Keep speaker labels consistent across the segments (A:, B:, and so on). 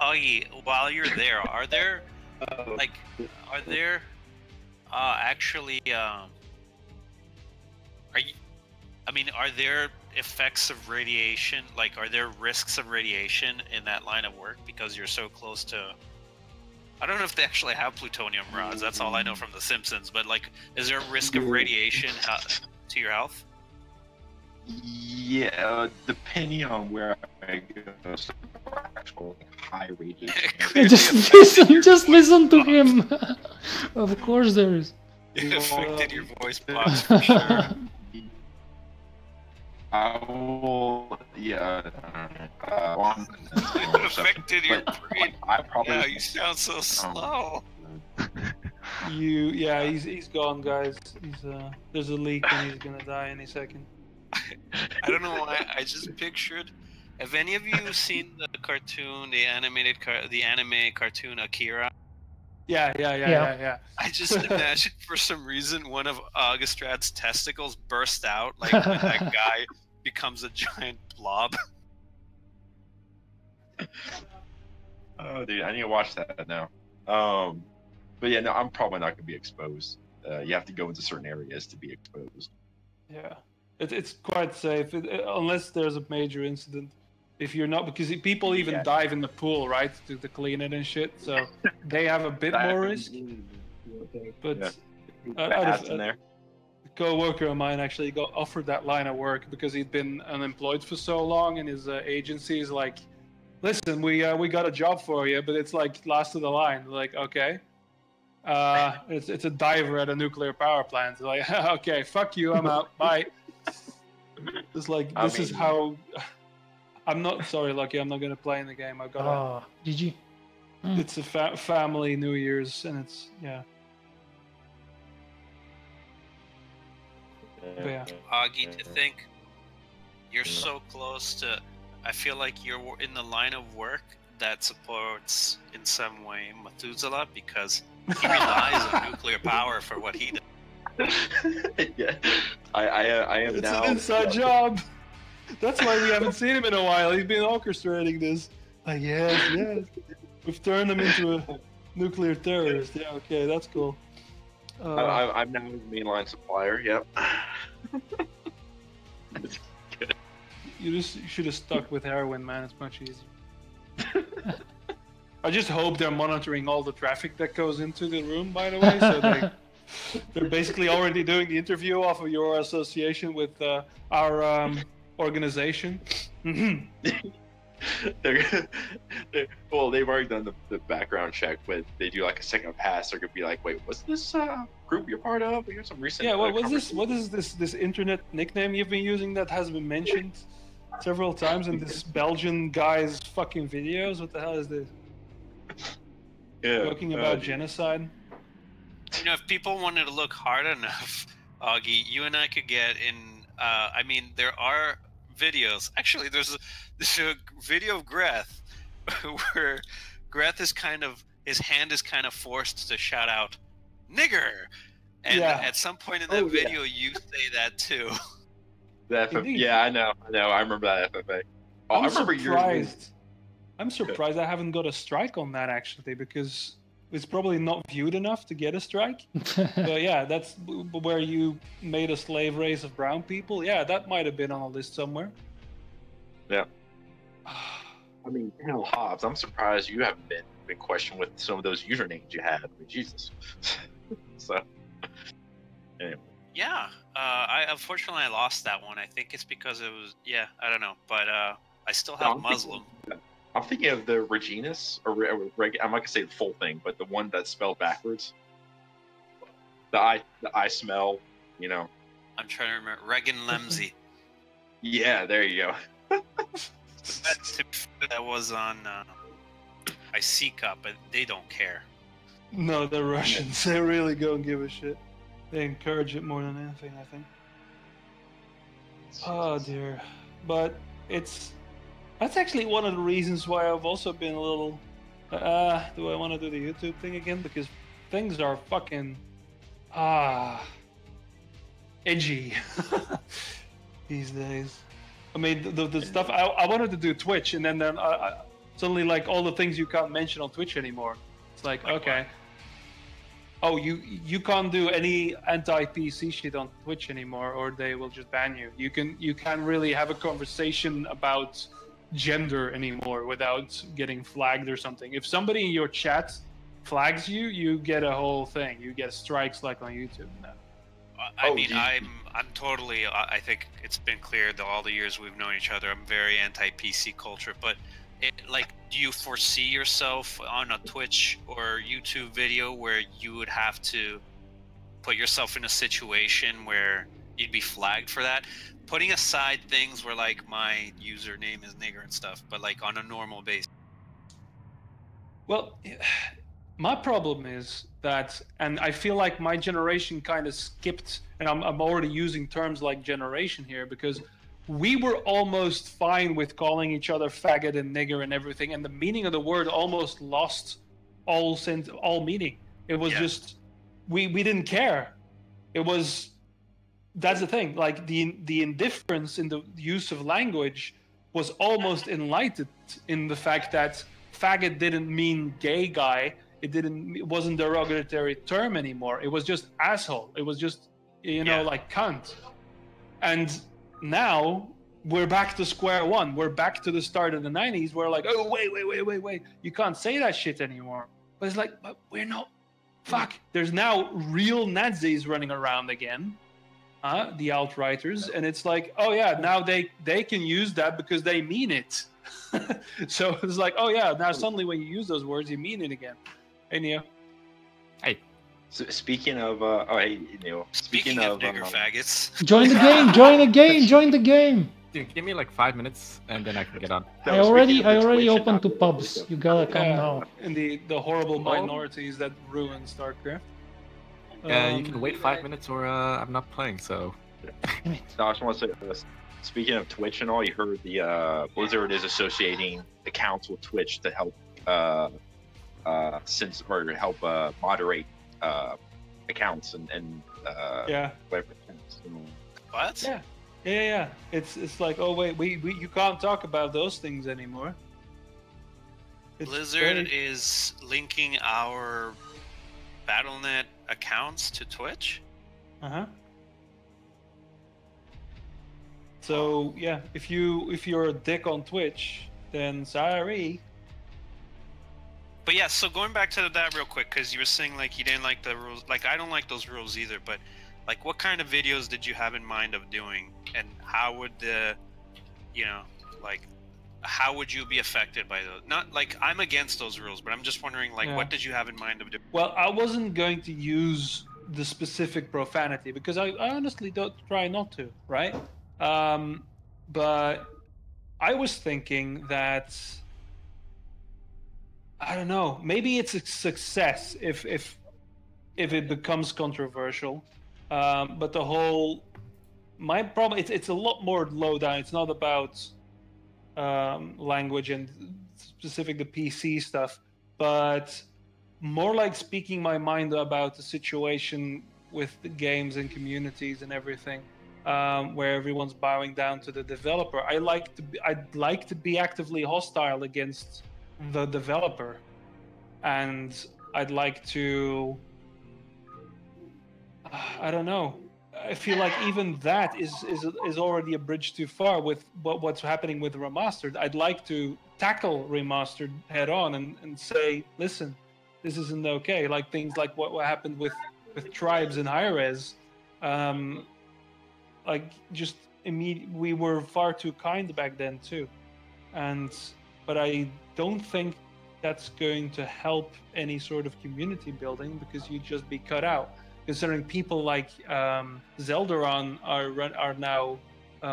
A: Augie, while you're there, are there actually are you? I mean, are there effects of radiation? Like, are there risks of radiation in that line of work because you're so close to? I don't know if they actually have plutonium rods. That's all I know from The Simpsons. But like, is there a risk of radiation to your health?
B: Yeah, depending on where I go, some actual high radiation.
C: Just listen to him. Of course there is.
A: It affected your voice box for sure.
B: I will, yeah.
A: It affected your brain.
B: I probably.
A: Yeah, you sound so slow.
D: Yeah, he's gone, guys. There's a leak and he's gonna die any second.
A: I don't know why. I just pictured. Have any of you seen the cartoon, the anime cartoon Akira?
D: Yeah.
A: I just imagine for some reason one of Augustrad's testicles burst out, like when that guy becomes a giant blob.
B: Oh, dude, I need to watch that now. But yeah, no, I'm probably not gonna be exposed. You have to go into certain areas to be exposed.
D: Yeah, it's quite safe unless there's a major incident. If you're not, because people even dive in the pool, right, to clean it and shit. So they have a bit more risk. But
B: in there.
D: A co-worker of mine actually got offered that line of work because he'd been unemployed for so long, and his agency is like, "Listen, we got a job for you, but it's like last of the line." They're like, okay. It's a diver at a nuclear power plant. They're like, okay, fuck you, I'm out. Bye. It's like this is how. I'm not sorry, Lucky. I'm not gonna play in the game. I've got.
C: GG.
D: It's a family New Year's, and it's But yeah.
A: Augie, to think you're so close to. I feel like you're in the line of work that supports in some way Methuselah because he relies on nuclear power for what he does.
B: Yeah, I am
D: it's
B: now.
D: It's an inside job. That's why we haven't seen him in a while. He's been orchestrating this. Like, yes. We've turned him into a nuclear terrorist. Yeah, okay, that's cool.
B: I'm now his mainline supplier. Yep.
D: You should have stuck with heroin, man. It's much easier. I just hope they're monitoring all the traffic that goes into the room, by the way. So they're basically already doing the interview off of your association with our organization.
B: Well, they've already done the background check, but they do like a second pass. They're gonna be like, "Wait, what's this group you're part of? Here's some recent."
D: Yeah, what is this internet nickname you've been using that has been mentioned several times in this Belgian guy's fucking videos? What the hell is this?
B: Yeah,
D: talking about genocide.
A: You know, if people wanted to look hard enough, Augie, you and I could get in. I mean, there are videos. Actually, there's a video of Greth where Greth is his hand is kind of forced to shout out "nigger," and at some point in that video, you say that too.
B: Yeah, I know. I remember that FFA.
D: I remember surprised. I'm surprised I haven't got a strike on that actually, because it's probably not viewed enough to get a strike. But yeah, that's where you made a slave race of brown people. Yeah, that might have been on a list somewhere.
B: Yeah. I mean, hell, Hobbs, I'm surprised you haven't been questioned with some of those usernames you had. I mean, Jesus. So, anyway.
A: Yeah, unfortunately I lost that one. I think it's because it was I don't know, but I still have Muslim.
B: I'm thinking of the Reginus, or I'm not gonna say the full thing, but the one that's spelled backwards. The I smell, you know.
A: I'm trying to remember. Regan Lemsey.
B: Yeah, there you go.
A: That was on ICCUP, but they don't care.
D: No, the Russians, they really don't give a shit. They encourage it more than anything, I think. Oh dear. But that's actually one of the reasons why I've also been a little do I want to do the YouTube thing again? Because things are fucking edgy these days. I mean, the stuff I wanted to do Twitch, and then suddenly like all the things you can't mention on Twitch anymore. It's like okay. Oh, you can't do any anti-PC shit on Twitch anymore, or they will just ban you. You can't really have a conversation about gender anymore without getting flagged or something. If somebody in your chat flags you, you get a whole thing. You get strikes like on YouTube now.
A: I mean, I'm totally. I think it's been clear that all the years we've known each other, I'm very anti-PC culture. But do you foresee yourself on a Twitch or YouTube video where you would have to put yourself in a situation where you'd be flagged for that? Putting aside things where like my username is nigger and stuff, but like on a normal basis.
D: Well, my problem is that, and I feel like my generation kind of skipped, and I'm already using terms like generation here because we were almost fine with calling each other faggot and nigger and everything, and the meaning of the word almost lost all meaning. It was just we didn't care. It was that's the thing. Like the indifference in the use of language was almost enlightened in the fact that faggot didn't mean gay guy. It wasn't a derogatory term anymore. It was just asshole. It was just like cunt. And now we're back to square one. We're back to the start of the 90s. We're like, oh, wait. You can't say that shit anymore. But it's like, but we're not. Fuck. There's now real Nazis running around again, the alt-righters. And it's like, oh, yeah, now they can use that because they mean it. So it's like, oh, yeah, now suddenly when you use those words, you mean it again. Hey, Neo.
E: Hey.
B: So speaking of,
A: Speaking of nigger faggots.
C: Join the game.
E: Dude, give me like 5 minutes and then I can get on.
C: I already opened 2 pubs. You gotta come now.
D: And the horrible minorities that ruin StarCraft.
E: You can wait 5 minutes or I'm not playing, so...
B: No, I just want to say, speaking of Twitch and all, you heard the Blizzard is associating accounts with Twitch to help moderate accounts and whatever.
A: What?
D: Yeah. It's like, oh wait, we you can't talk about those things anymore.
A: Blizzard is linking our Battle.net accounts to Twitch.
D: So yeah, if you're a dick on Twitch, then sorry.
A: But yeah, so going back to that real quick, because you were saying like you didn't like the rules. Like I don't like those rules either. But like, what kind of videos did you have in mind of doing, and how would how would you be affected by those? Not like I'm against those rules, but I'm just wondering like, what did you have in mind of doing?
D: Well, I wasn't going to use the specific profanity because I honestly don't try not to, right? But I was thinking that. I don't know. Maybe it's a success if it becomes controversial. But my problem it's a lot more low down. It's not about language and specific the PC stuff, but more like speaking my mind about the situation with the games and communities and everything, where everyone's bowing down to the developer. I'd like to be actively hostile against the developer, and I'd like to I don't know. I feel like even that is already a bridge too far with what's happening with Remastered. I'd like to tackle Remastered head on and say, listen, this isn't okay. Like things like what happened with Tribes and Hi-Rez. We were far too kind back then too, but I don't think that's going to help any sort of community building because you'd just be cut out. Considering people like Zeldaron are now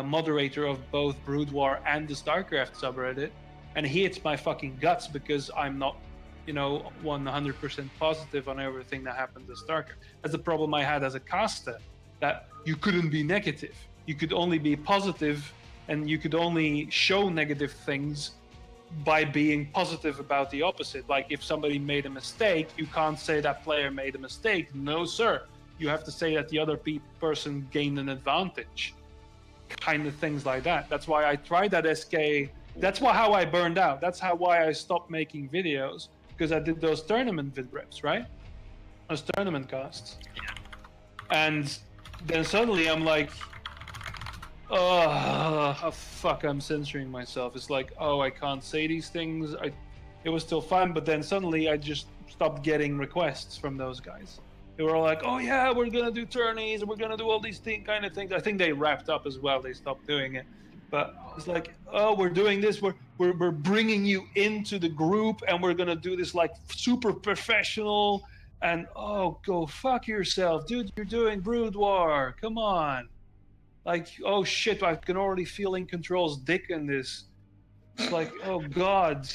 D: moderator of both Brood War and the StarCraft subreddit, and he hits my fucking guts because I'm not, 100% positive on everything that happened to StarCraft. That's the problem I had as a caster, that you couldn't be negative. You could only be positive, and you could only show negative things by being positive about the opposite. Like if somebody made a mistake, you can't say that player made a mistake. No, sir. You have to say that the other person gained an advantage. Kind of things like that. That's why I tried that SK That's how I burned out. That's why I stopped making videos, because I did those tournament vid reps, right? Those tournament casts.
A: Yeah.
D: And then suddenly I'm like, oh fuck, I'm censoring myself. It's like, oh, I can't say these things. It was still fun, but then suddenly I just stopped getting requests from those guys. They were all like, oh yeah, we're gonna do tourneys and we're gonna do all these kind of things. I think they wrapped up as well. They stopped doing it. But it's like, oh, we're doing this. We're bringing you into the group, and we're gonna do this like super professional. And oh, go fuck yourself, dude. You're doing Brood War. Come on. Like, oh shit, I can already feel In Control's dick in this. It's like, oh god.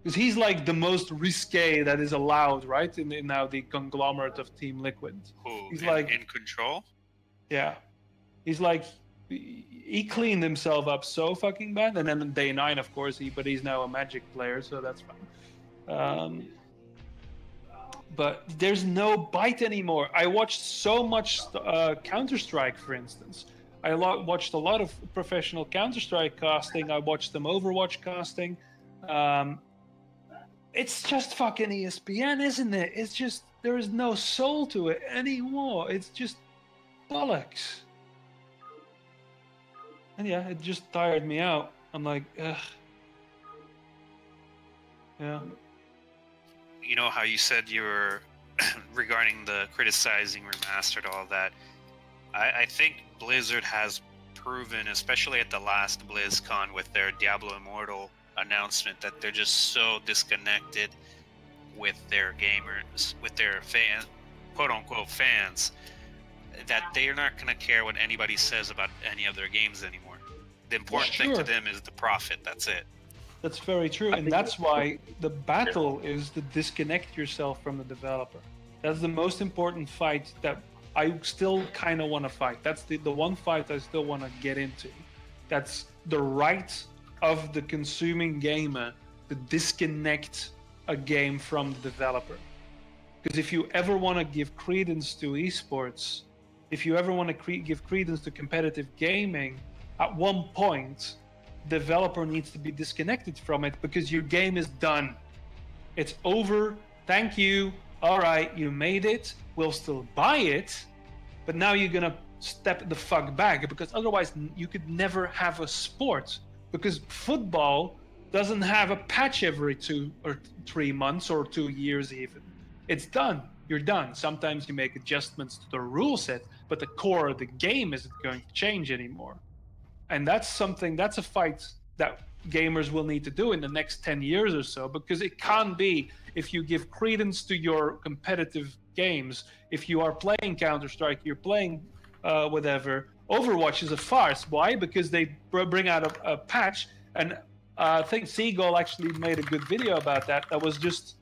D: Because he's like the most risque that is allowed, right? In now the conglomerate of Team Liquid.
A: Who?
D: He's
A: In Control?
D: Yeah. He's like, he cleaned himself up so fucking bad. And then on day 9, of course, but he's now a Magic player, so that's fine. But there's no bite anymore. I watched so much Counter-Strike, for instance. I watched a lot of professional Counter-Strike casting. I watched some Overwatch casting. It's just fucking ESPN, isn't it? It's just, there is no soul to it anymore. It's just bollocks. And yeah, it just tired me out. I'm like, ugh. Yeah.
A: You know how you said you were regarding the criticizing remastered, all that. I think Blizzard has proven, especially at the last BlizzCon with their Diablo Immortal announcement, that they're just so disconnected with their gamers, with their fan, quote unquote fans, that they're not going to care what anybody says about any of their games anymore. The important thing to them is the profit. That's it.
D: That's very true, and that's why the battle is to disconnect yourself from the developer. That's the most important fight that I still kind of want to fight. That's the one fight I still want to get into. That's the right of the consuming gamer to disconnect a game from the developer. Because if you ever want to give credence to esports, if you ever want to give credence to competitive gaming, at one point, developer needs to be disconnected from it, because your game is done. It's over. Thank you. All right, you made it. We'll still buy it, but now you're gonna step the fuck back, because otherwise you could never have a sport. Because football doesn't have a patch every 2 or 3 months or 2 years even. It's done. You're done. Sometimes you make adjustments to the rule set, but the core of the game isn't going to change anymore. And that's a fight that gamers will need to do in the next 10 years or so, because it can't be, if you give credence to your competitive games, if you are playing Counter-Strike, you're playing whatever, Overwatch is a farce. Why? Because they bring out a patch, and I think Seagull actually made a good video about that. That was just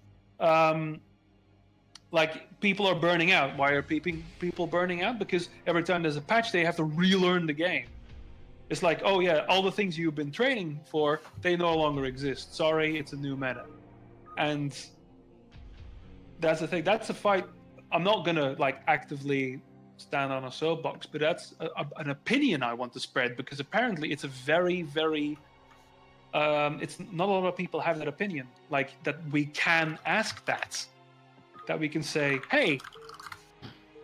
D: like, people are burning out. Why are people burning out? Because every time there's a patch, they have to relearn the game. It's like, oh yeah, all the things you've been training for, they no longer exist. Sorry, it's a new meta. And that's the thing. That's a fight. I'm not gonna like actively stand on a soapbox, but that's an opinion I want to spread, because apparently it's a very, very it's not a lot of people have that opinion, like that we can ask that we can say, hey,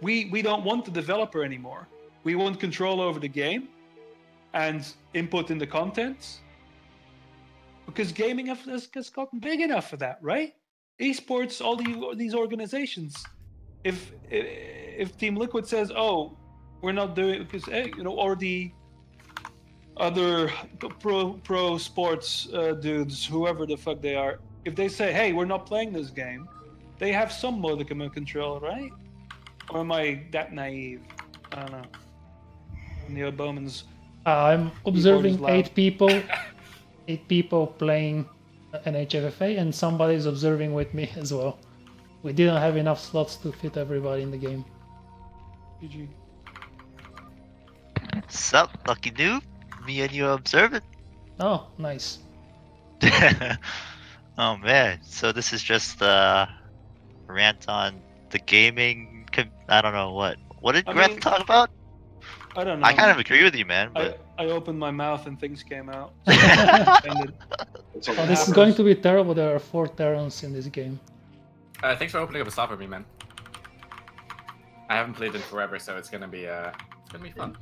D: we don't want the developer anymore. We want control over the game and input in the content, because gaming has gotten big enough for that, right? Esports, all these organizations. If Team Liquid says, "Oh, we're not doing," because or the other pro sports dudes, whoever the fuck they are, if they say, "Hey, we're not playing this game," they have some modicum of control, right? Or am I that naive? I don't know. Neo Bowman's.
C: I'm observing 8 people playing NHFFA, and somebody's observing with me as well. We didn't have enough slots to fit everybody in the game.
D: GG.
F: Sup, lucky noob? Me and you observing.
C: Oh, nice.
F: Oh man, so this is just a rant on the gaming. I don't know what did Greth talk about?
D: I don't know.
F: I kind of agree with you, man. But
D: I opened my mouth and things came out.
C: Oh, this is going to be terrible. There are 4 Terrans in this game.
E: Thanks for opening up a slot for me, man. I haven't played it forever, so it's gonna be fun.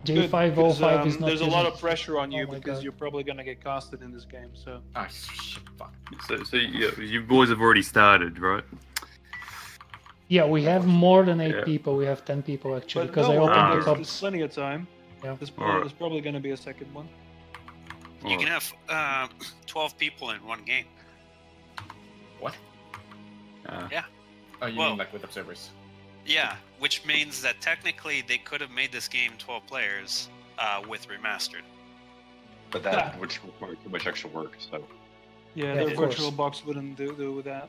C: J505 is not.
D: There's a lot of pressure on you
C: Oh my
D: because
C: God.
D: you're probably gonna get casted in this game. So.
E: Ah, shit, fuck.
G: So you boys have already started, right?
C: Yeah, we have more than 8 people. We have 10 people actually,
D: But
C: because I
D: don't worry,
C: opened the
D: there's
C: cups.
D: plenty of time.
C: Yeah.
D: There's
G: Alright.
D: probably gonna be a second one.
A: You can have 12 people in one game.
E: What?
A: Yeah.
E: Oh, you
A: Well-
E: mean like with observers?
A: Yeah, which means that technically they could have made this game 12 players with remastered.
B: But that would require too much extra work. So
D: Yeah,
C: Yeah,
D: their
C: of course.
D: virtual box wouldn't do with that.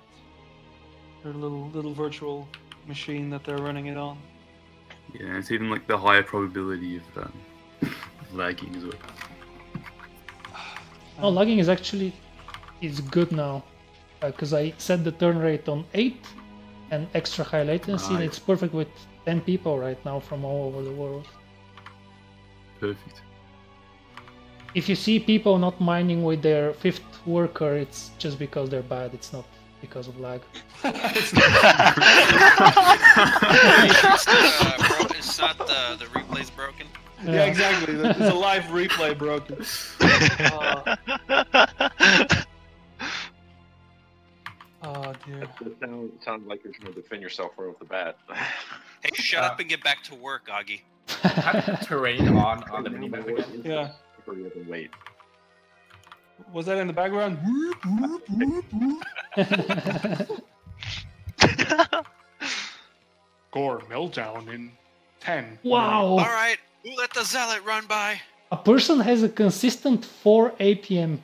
D: Their little virtual machine that they're running it on.
G: Yeah, it's even like the higher probability of lagging as well.
C: Oh, lagging is actually good now, because I set the turn rate on 8 and extra high latency, and
G: Nice.
C: it's perfect with 10 people right now from all over the world.
G: Perfect.
C: If you see people not mining with their 5th worker, it's just because they're bad. It's not because of lag.
A: It's not the replay's broken.
D: Yeah, exactly. There's a live replay broken. Oh dear.
B: that sounds like you're trying to defend yourself right off the bat.
A: Hey, shut up and get back to work, Augie.
E: Have terrain on the minimap again?
D: Yeah.
B: Hurry up and wait.
D: Was that in the background? Gore meltdown in 10.
C: Wow!
A: All right, who let the zealot run by?
C: A person has a consistent 4 APM.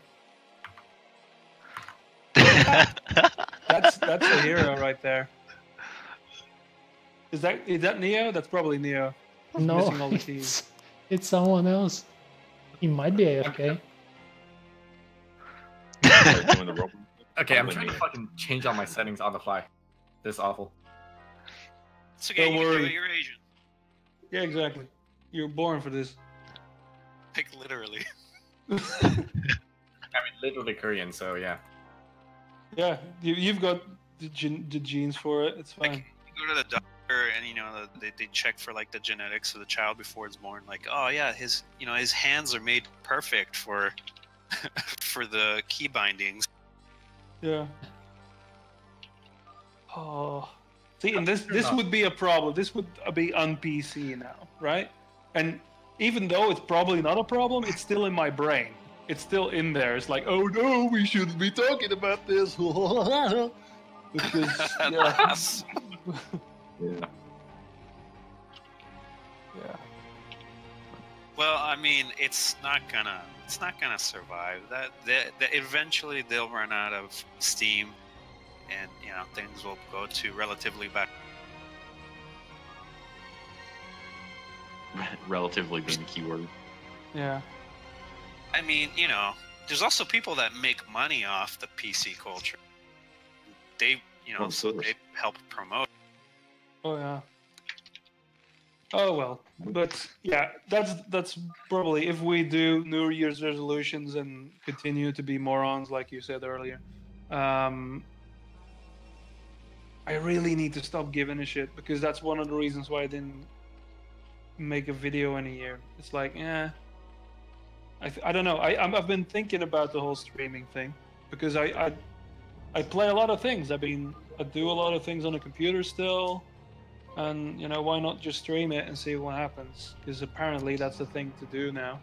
D: That's a hero right there. Is that Neo? That's probably Neo.
C: No,
D: Missing all the keys.
C: it's someone else. He might be AFK.
B: Start doing the robot.
E: Okay, I'm
B: Probably
E: trying to
B: me.
E: fucking change all my settings on the fly. This is awful.
A: It's okay,
D: Don't
A: you can do
D: worry.
A: it, you're Asian.
D: Yeah, exactly. You're born for this.
A: Like, literally.
E: I mean, literally Korean, so yeah.
D: Yeah, you've got the genes for it. It's fine.
A: Like, you go to the doctor and, you know, they check for, like, the genetics of the child before it's born. Like, oh, yeah, his hands are made perfect for for the key bindings.
D: Yeah. Oh. See, and this would be a problem. This would be on PC now, right? And even though it's probably not a problem, it's still in my brain. It's still in there. It's like, oh no, we shouldn't be talking about this. Because, yeah.
B: Yeah.
D: Yeah.
A: Well, I mean, it's not gonna survive. That eventually they'll run out of steam, and you know things will go to relatively better.
B: Relatively being the keyword.
D: Yeah.
A: I mean, you know, there's also people that make money off the PC culture. They, you know,
B: Of course.
A: they help promote.
D: Oh yeah. Oh well, but yeah, that's probably if we do New Year's resolutions and continue to be morons, like you said earlier. I really need to stop giving a shit because that's one of the reasons why I didn't make a video in a year. It's like, I don't know. I've been thinking about the whole streaming thing because I play a lot of things. I do a lot of things on the computer still. And, you know, why not just stream it and see what happens? Because apparently that's the thing to do now.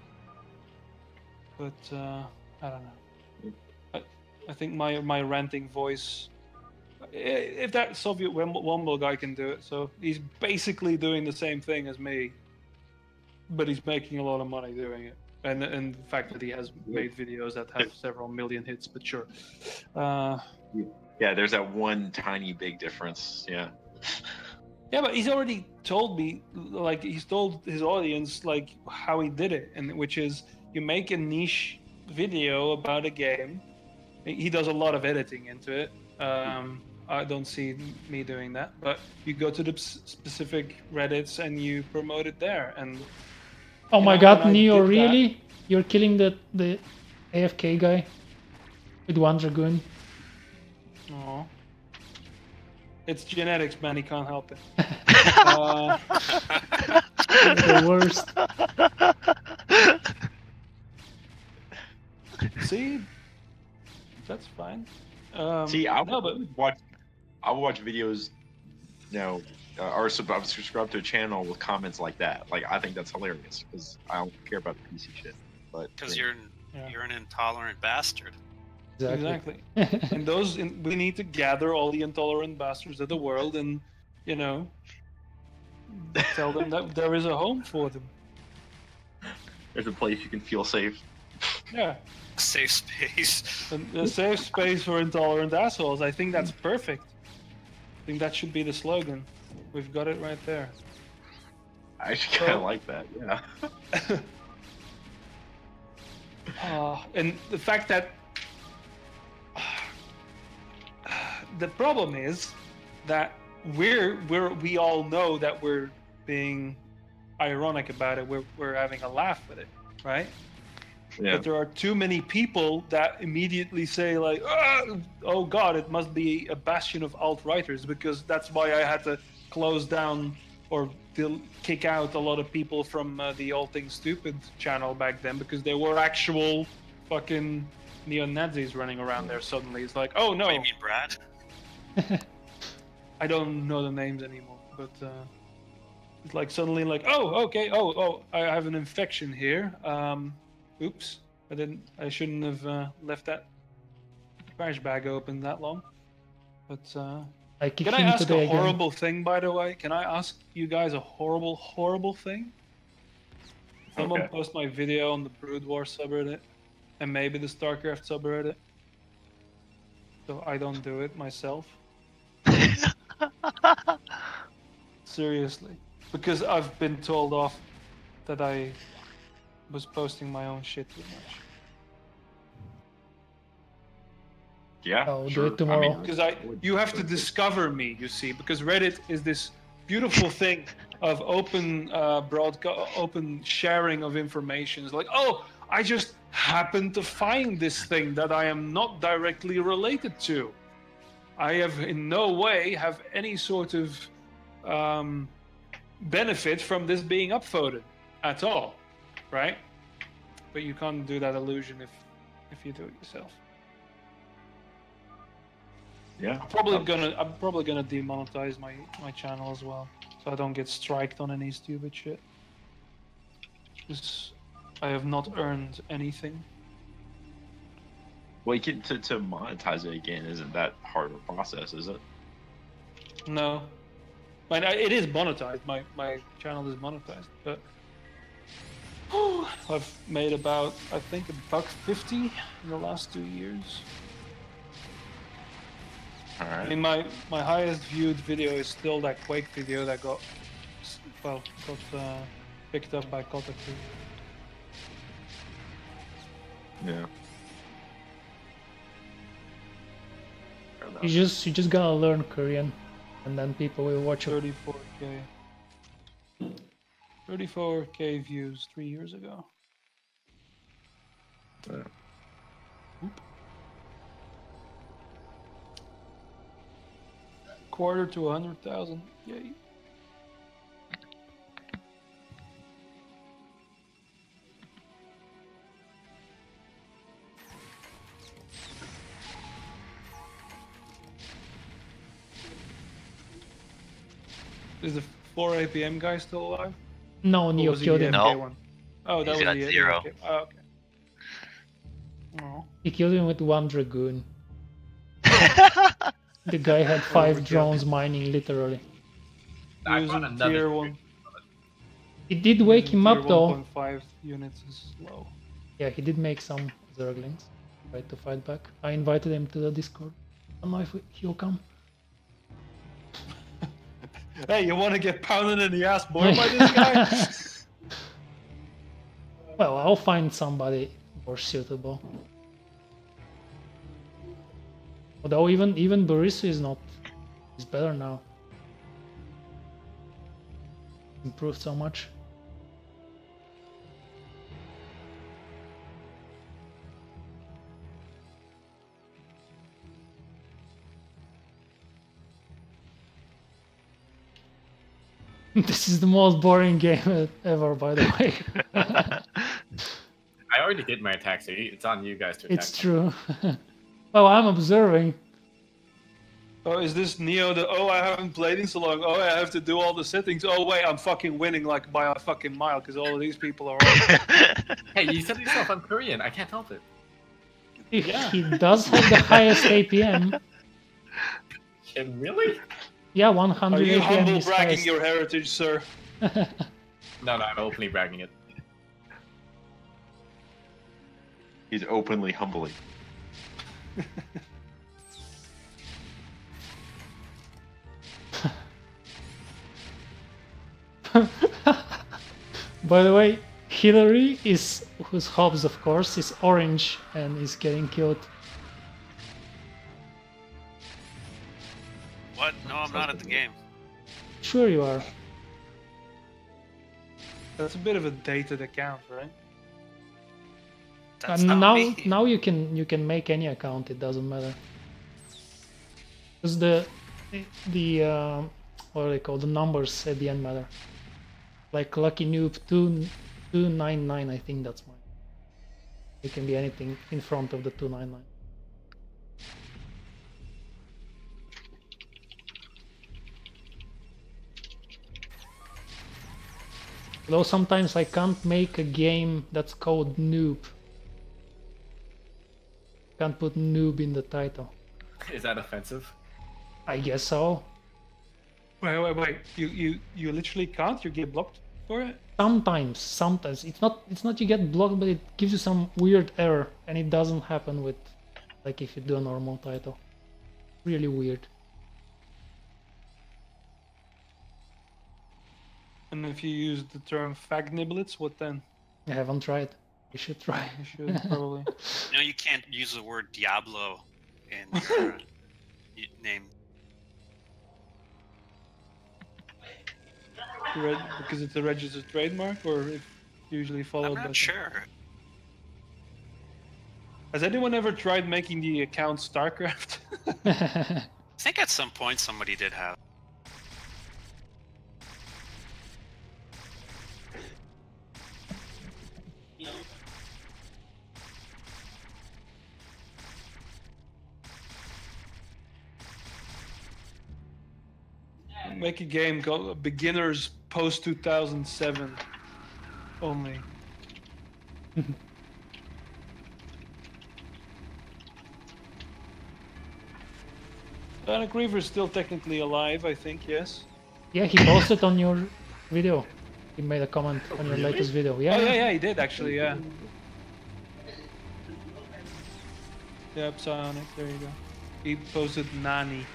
D: But, I don't know. I think my ranting voice... If that Soviet Womble guy can do it, so he's basically doing the same thing as me. But he's making a lot of money doing it. And the fact that he has made videos that have several million hits, but sure.
B: Yeah, there's that one tiny big difference. Yeah.
D: Yeah, but he's already told me, like, he's told his audience, like, how he did it, and which is you make a niche video about a game. He does a lot of editing into it. I don't see me doing that, but you go to the specific Reddits and you promote it there, and
C: Oh
D: You
C: my
D: know,
C: god,
D: when I
C: Neo,
D: did that-
C: really? You're killing the AFK guy with one Dragoon?
D: Aw. It's genetics, man. He can't help it.
C: He's the worst.
D: See, that's fine.
B: See, I
D: no, but
B: would watch videos, you know, or I'm subscribed to a channel with comments like that. Like, I think that's hilarious because I don't care about the PC shit. But
A: Because
B: yeah.
A: you're an intolerant bastard.
D: exactly. And we need to gather all the intolerant bastards of the world, and you know, tell them that there is a home for them.
B: There's a place you can feel safe.
D: Yeah,
A: Safe space.
D: a safe space for intolerant assholes. I think that's perfect. I think that should be the slogan. We've got it right there.
B: I actually kind of like that. Yeah.
D: And the fact that the problem is that we all know that we're being ironic about it. We're having a laugh with it, right?
B: Yeah.
D: But there are too many people that immediately say like, "Oh God, it must be a bastion of alt-righters," because that's why I had to close down or kick out a lot of people from the All Things Stupid channel back then, because there were actual fucking neo-Nazis running around there suddenly. It's like, oh no.
A: What do you mean, Brad?
D: I don't know the names anymore, but it's like suddenly like, oh, okay, oh, I have an infection here. Oops, I shouldn't have left that trash bag open that long. But can I ask a horrible thing, by the way? Can I ask you guys a horrible thing? Someone post my video on the Brood War subreddit, and maybe the StarCraft subreddit, so I don't do it myself. Seriously, because I've been told off that I was posting my own shit too much.
B: Yeah,
C: I'll
B: sure.
C: do it tomorrow.
B: I mean,
D: Because you have to discover me, you see, because Reddit is this beautiful thing of open open sharing of information. It's like, oh, I just happened to find this thing that I am not directly related to. I have in no way have any sort of benefit from this being upvoted at all, right? But you can't do that illusion if you do it yourself.
B: yeah.
D: I'm probably gonna demonetize my channel as well, so I don't get striked on any stupid shit. Because I have not earned anything.
B: Well, you get to monetize it again. Isn't that hard of a process? Is it?
D: No, but it is monetized. My channel is monetized, but I've made about, I think, $1.50 in the last 2 years.
B: All right.
D: I mean, my highest viewed video is still that Quake video that got picked up by Kotaku.
B: Yeah.
C: You just gotta learn Korean, and then people will watch it.
D: 34K views 3 years ago.
B: Yeah.
D: Oop. Quarter to 100,000. Yay. Is the 4 APM guy still alive?
C: No, Neo killed him.
F: No.
D: One? Oh, that
F: He's
D: was
F: got
D: the
F: 0.
D: APM. Oh, okay. Oh.
C: He killed him with one Dragoon. The guy had 5 drones mining, literally.
E: I
D: Using
E: found another
D: tier 1.
C: It did wake him up though.
D: 1.5 units is low.
C: Yeah, he did make some Zerglings. Tried to fight back. I invited him to the Discord. I don't know if he'll come.
D: Hey, you want to get pounded in the ass more by this guy?
C: Well, I'll find somebody more suitable. Although even Borisu is not. He's better now. Improved so much. This is the most boring game ever, by the way.
E: I already did my attack, so it's on you guys to attack.
C: It's true. Oh, I'm observing.
D: Oh, is this Neo the, oh, I haven't played in so long, oh, I have to do all the settings, oh, wait, I'm fucking winning like by a fucking mile, because all of these people are all...
E: Hey, you said yourself I'm Korean, I can't help it.
C: He does have the highest APM.
E: Really?
C: Yeah, 100
D: Are you
C: APM
D: humble
C: is
D: bragging
C: highest.
D: your heritage, sir?
E: No, I'm openly bragging it.
B: He's openly humbling.
C: By the way, Hillary is, who's Hobbs of course, is orange and is getting killed.
A: What? No, I'm not at the game.
C: Sure you are.
D: That's a bit of a dated account, right?
A: That's
C: And
A: not me.
C: now you can make any account, it doesn't matter. Because the what do they call, the numbers at the end matter. Like Lucky Noob 299, I think that's mine. It can be anything in front of the 299. Though sometimes I can't make a game that's called Noob. Can't put Noob in the title.
E: Is that offensive?
C: I guess so.
D: Wait. You literally can't? You get blocked for it?
C: Sometimes. It's not you get blocked, but it gives you some weird error, and it doesn't happen with, like, if you do a normal title. Really weird.
D: And if you use the term fag niblets, what then?
C: I haven't tried. You should try.
D: You should, probably.
A: No, you can't use the word Diablo in your name.
D: Because it's a registered trademark, or if usually followed by...
A: I'm not sure.
D: Has anyone ever tried making the account StarCraft?
A: I think at some point somebody did have.
D: Make a game called Beginners Post 2007 only. Panic Reaver is still technically alive, I think, yes?
C: Yeah, he posted on your video. He made a comment on your latest video. Yeah.
D: Oh, yeah, he did actually, yeah. Yep, Sonic, there you go. He posted Nani.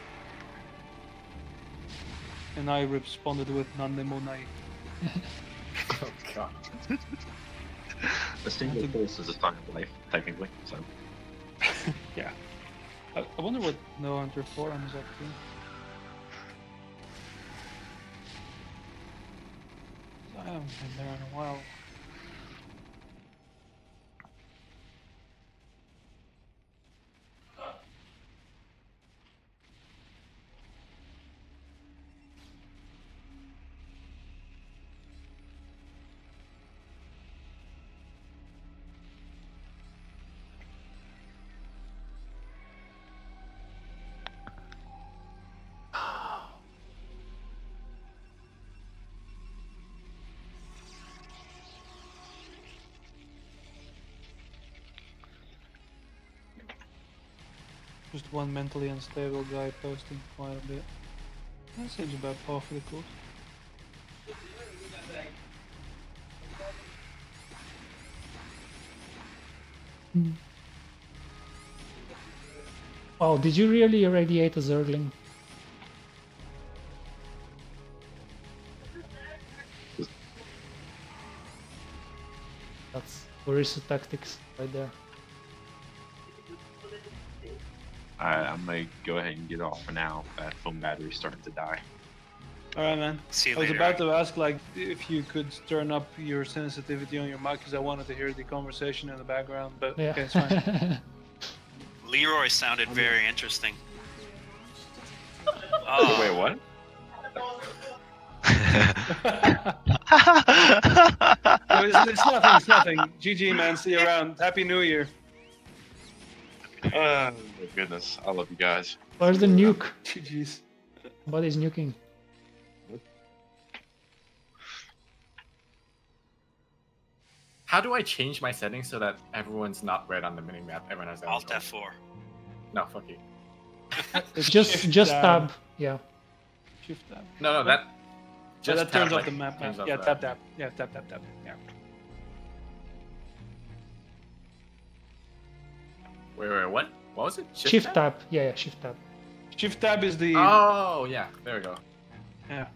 D: And I responded with Nande Monai.
E: Oh god.
B: A single pulse is a sign of life, technically. So.
D: Yeah. I wonder what No Hunter 4 is up to. I haven't been there in a while. Just one mentally unstable guy posting quite a bit. That seems about par for the course.
C: Wow, did you really irradiate a Zergling? That's Orisa tactics right there.
B: Alright, I'm gonna go ahead and get off for now. That phone battery's starting to die.
D: Alright, man.
A: See you
D: I was
A: later.
D: about to ask, like, if you could turn up your sensitivity on your mic, because I wanted to hear the conversation in the background, but
C: Yeah.
D: okay, it's fine.
A: Leroy sounded very interesting. Oh,
B: Wait, what?
D: No, it's nothing. It's nothing. GG, man. See you around. Happy New Year.
B: Oh my goodness, I love you guys.
C: Where's the nuke?
D: GG's.
C: Somebody's nuking.
E: How do I change my settings so that everyone's not red on the minimap? Everyone has their own
A: Alt
E: color?
A: F4.
E: No, fuck you.
C: Just tab. Yeah.
D: Shift tab.
E: No, that.
D: So that turns
E: tab,
D: off the map.
E: turns off
D: Yeah,
E: the-
D: tap. Yeah, tap. Yeah.
E: Wait, what? What was it?
C: Shift tab. Yeah, shift tab.
D: Shift tab is the.
E: Oh, yeah. There we go.
D: Yeah.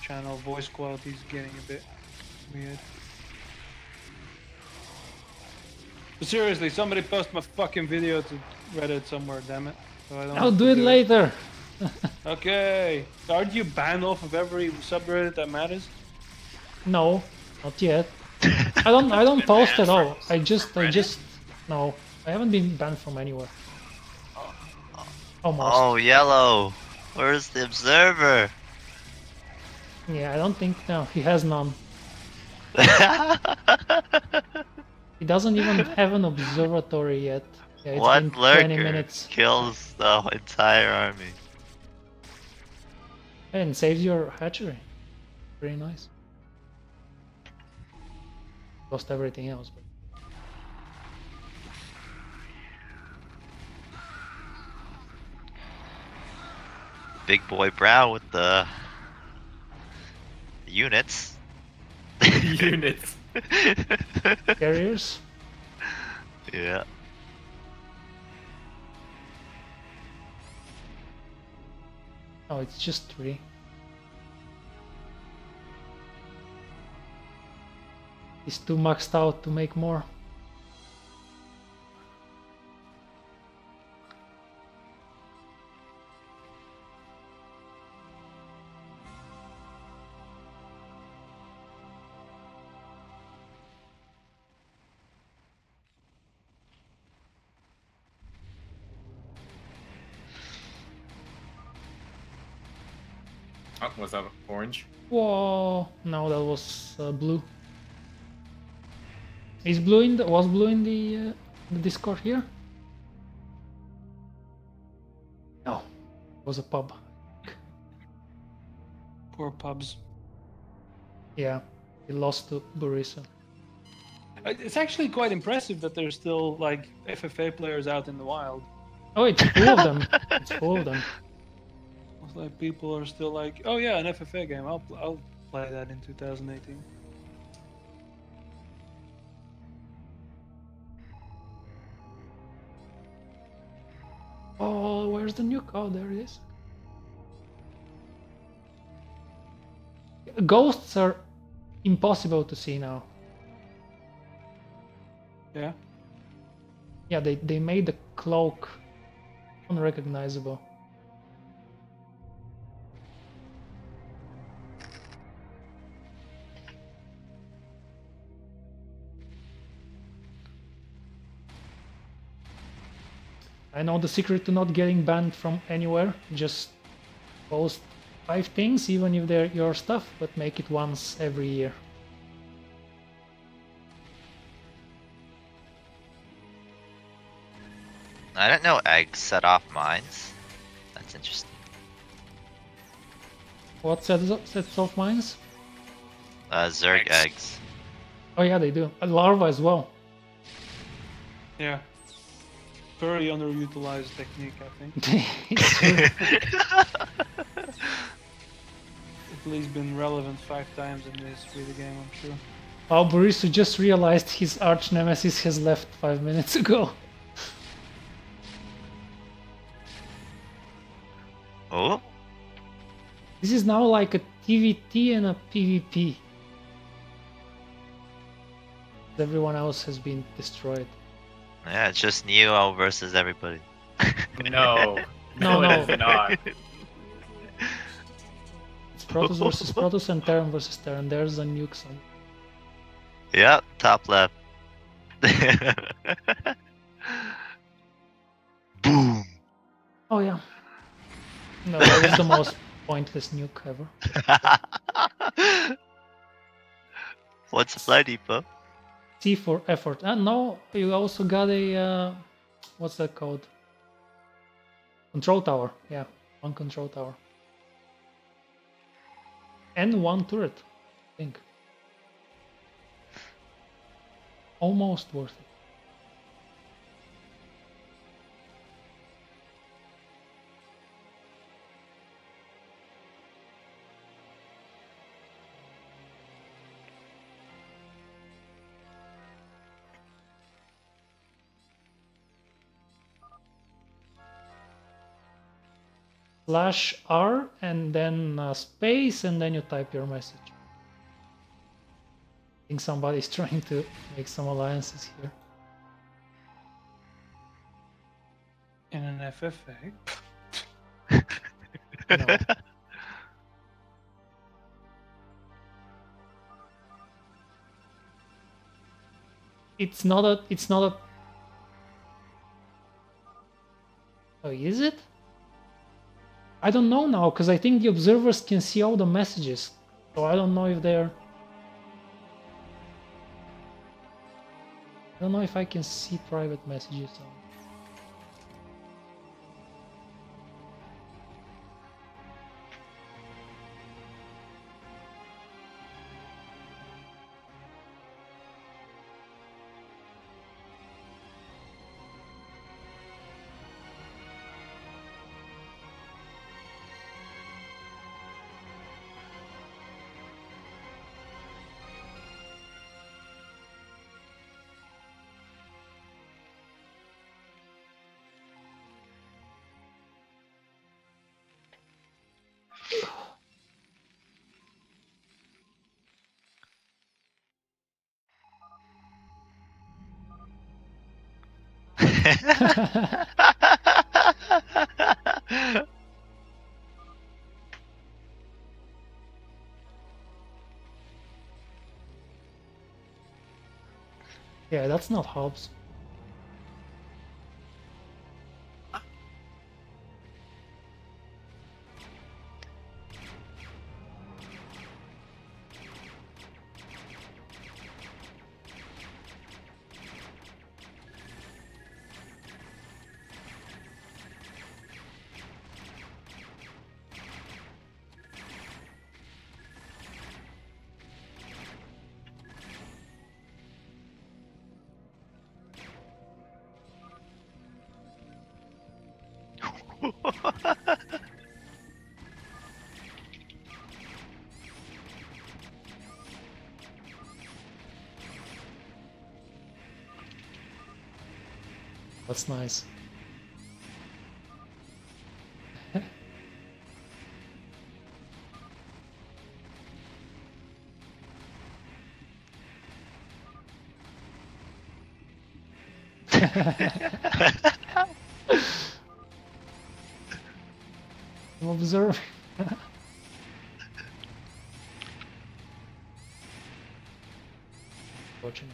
D: Channel voice quality is getting a bit weird. But seriously, somebody post my fucking video to Reddit somewhere, damn it. So I don't
C: I'll
D: have
C: do
D: to
C: it later.
D: Okay. Aren't you banned off of every subreddit that matters?
C: No, not yet. I don't post at all. I just no. I haven't been banned from anywhere. Almost.
F: Oh, yellow. Where's the observer?
C: Yeah, I don't think no. He has none. He doesn't even have an observatory yet. Yeah, it's
F: One
C: been 20
F: lurker
C: minutes.
F: kills the entire army.
C: And saves your hatchery. Pretty nice. Lost everything else. But...
F: Big boy Brow with the units.
E: Units.
C: Carriers?
F: Yeah.
C: Oh, it's just 3. He's too maxed out to make more.
E: Oh, was that orange?
C: Whoa! No, that was blue. Is blue in the was blue in the Discord here? No, it was a pub.
D: Poor pubs.
C: Yeah, he lost to Borussia.
D: It's actually quite impressive that there's still like FFA players out in the wild.
C: Oh, it's full of them. It's full of them.
D: It's like people are still like, oh yeah, an FFA game. I'll play that in 2018.
C: Oh, where's the nuke? Oh, there it is. Ghosts are impossible to see now.
D: Yeah.
C: Yeah, they made the cloak unrecognizable. I know the secret to not getting banned from anywhere. Just post 5 things, even if they're your stuff, but make it once every year.
F: I didn't know eggs set off mines. That's interesting.
C: What sets off mines?
F: Zerg eggs.
C: Oh yeah, they do. A larva as well.
D: Yeah. Very underutilized technique, I think.
C: It's true.
D: At least been relevant 5 times in this video game, I'm sure.
C: Oh, Borussia just realized his arch nemesis has left 5 minutes ago.
F: Oh,
C: This is now like a TVT and a PvP. Everyone else has been destroyed.
F: Yeah, it's just Neo versus everybody.
E: No.
C: No,
E: No, it is not.
C: It's Protoss versus Protoss and Terran versus Terran. There's a nuke somewhere.
F: Yep, top left. Boom.
C: Oh yeah. No, that was the most pointless nuke ever.
F: What's the flight depot?
C: C for effort. And no, you also got a what's that called? Control tower. Yeah, one control tower. And one turret, I think. Almost worth it. /R and then space and then you type your message. I think somebody's trying to make some alliances here.
D: NHFFA.
C: No. It's not a. Oh, is it? I don't know now, because I think the observers can see all the messages. So I don't know if they're... I don't know if I can see private messages. Yeah, that's not Hobbs. That's nice. I'm observing. Watching.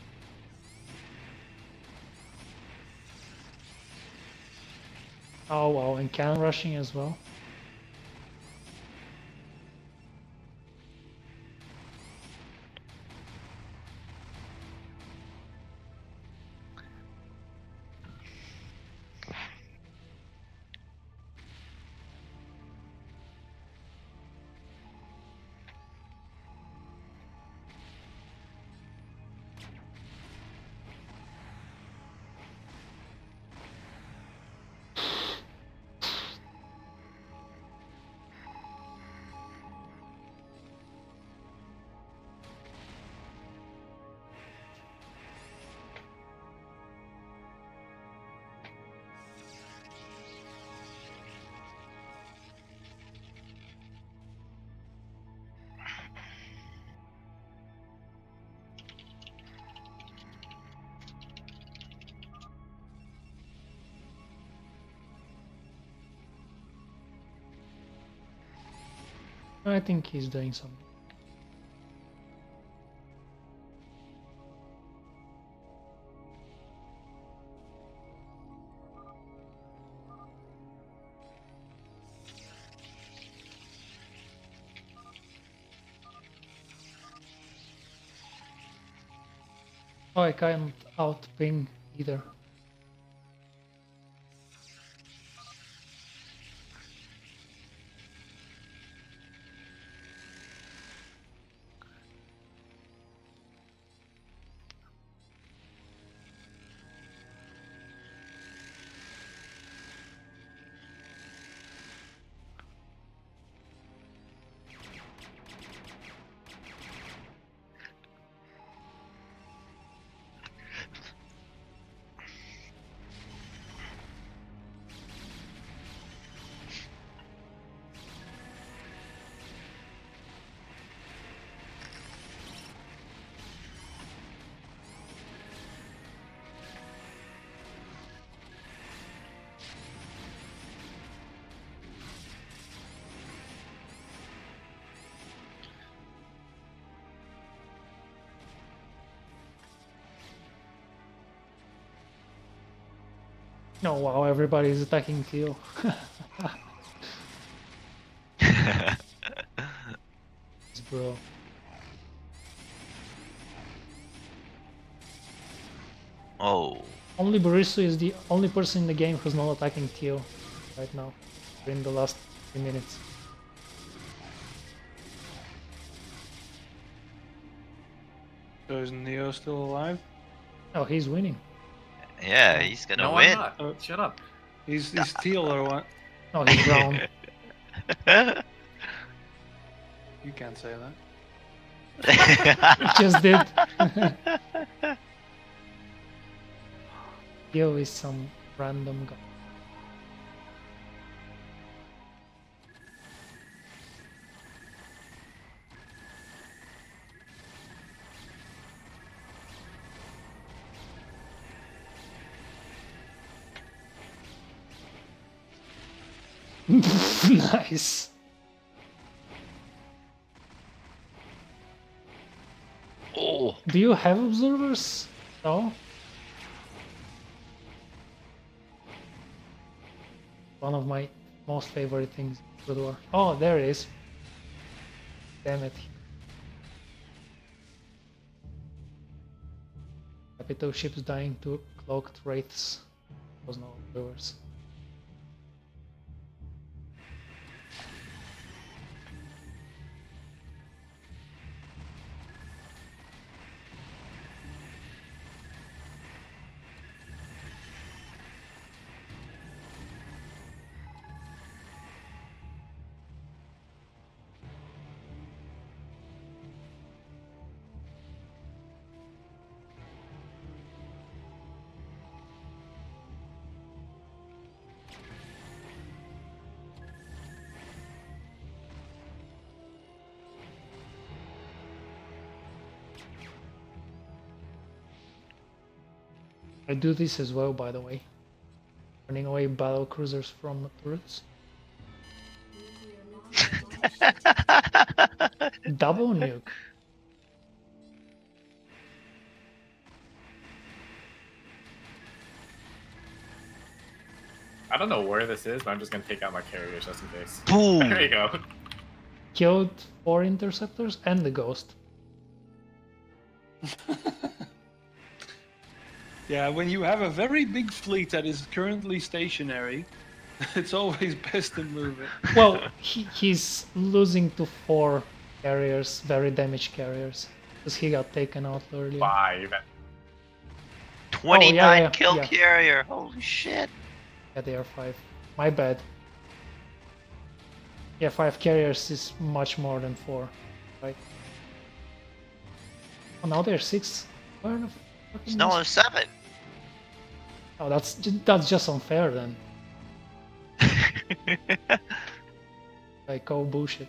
C: Oh wow, and cannon rushing as well. I think he's doing something. Oh, I can't out ping either. Oh wow, everybody's attacking Teal. Bro.
F: Oh.
C: Only Barisu is the only person in the game who's not attacking Teal right now, in the last 3 minutes.
D: So is Neo still alive?
C: Oh, he's winning.
F: Yeah, he's gonna
E: No,
F: win.
E: I'm not. Shut up.
D: He's Teal or what?
C: Oh, he's brown.
D: You can't say that.
C: Just did. Teal is some random guy. Nice.
F: Oh.
C: Do you have observers? No? One of my most favorite things in Good War. Oh, there it is. Damn it. Capital ships dying to cloaked wraiths. Was no observers. I do this as well, by the way. Turning away battle cruisers from turrets. Double nuke.
E: I don't know where this is, but I'm just gonna take out my carriers just in case.
F: Boom.
E: There you go.
C: Killed 4 interceptors and the ghost.
D: Yeah, when you have a very big fleet that is currently stationary, it's always best to move it.
C: Well, he's losing to 4 carriers, very damaged carriers, because he got taken out earlier.
E: 5.
F: 29
C: yeah,
F: kill
C: yeah.
F: carrier. Holy shit.
C: Yeah, they are 5. My bad. Yeah, 5 carriers is much more than 4, right? Oh, now they're 6. Where the fucking
F: It's no 7.
C: Oh, that's just unfair then. Like, oh bullshit.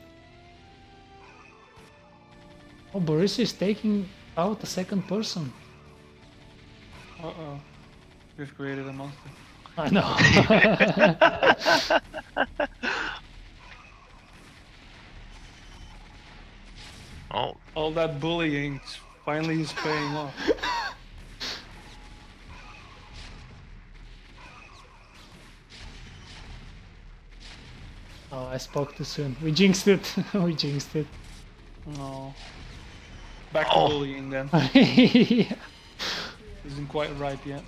C: Oh, Boris is taking out the second person.
D: Uh-oh. We've created a monster.
C: I know.
F: Oh,
D: All that bullying finally is paying off.
C: Oh, I spoke too soon. We jinxed it. We jinxed it.
D: No. Back to
F: Oh.
D: bullying then.
C: Yeah.
D: Isn't quite ripe yet.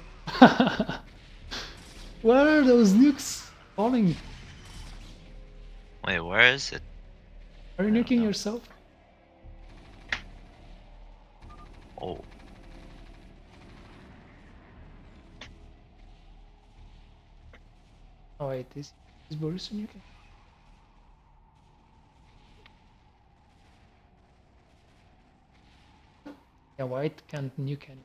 C: Where are those nukes falling?
F: wait, where is it?
C: Are you
F: I don't
C: nuking
F: know.
C: yourself?
F: Oh.
C: Oh wait, is Boris nuking? Yeah, white can't nuke anymore.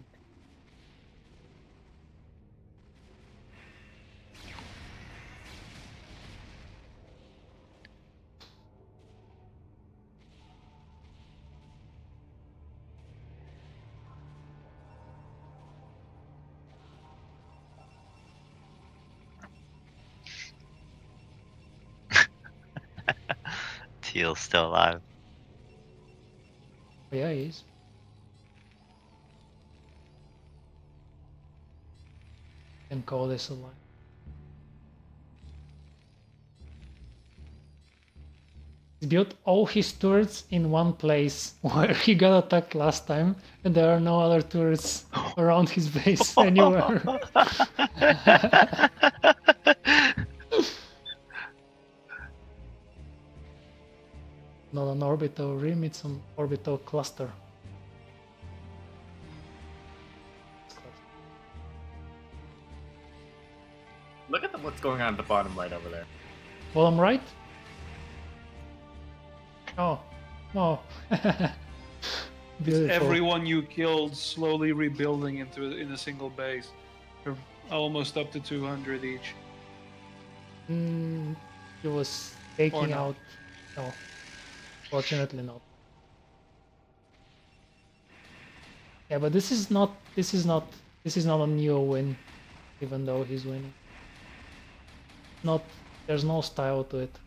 F: Teal's still alive.
C: Oh, yeah, he is. Can call this a line. He built all his turrets in one place where he got attacked last time, and there are no other turrets around his base anywhere. Not an orbital rim, it's an orbital cluster.
E: Look at what's going on at the bottom right over there.
C: Bottom right? Oh, no. Beautiful.
D: Everyone you killed slowly rebuilding in a single base. They're almost up to 200 each.
C: He was taking
D: no.
C: out. No, fortunately not. Yeah, but this is not a Neo win, even though he's winning. There's no style to it.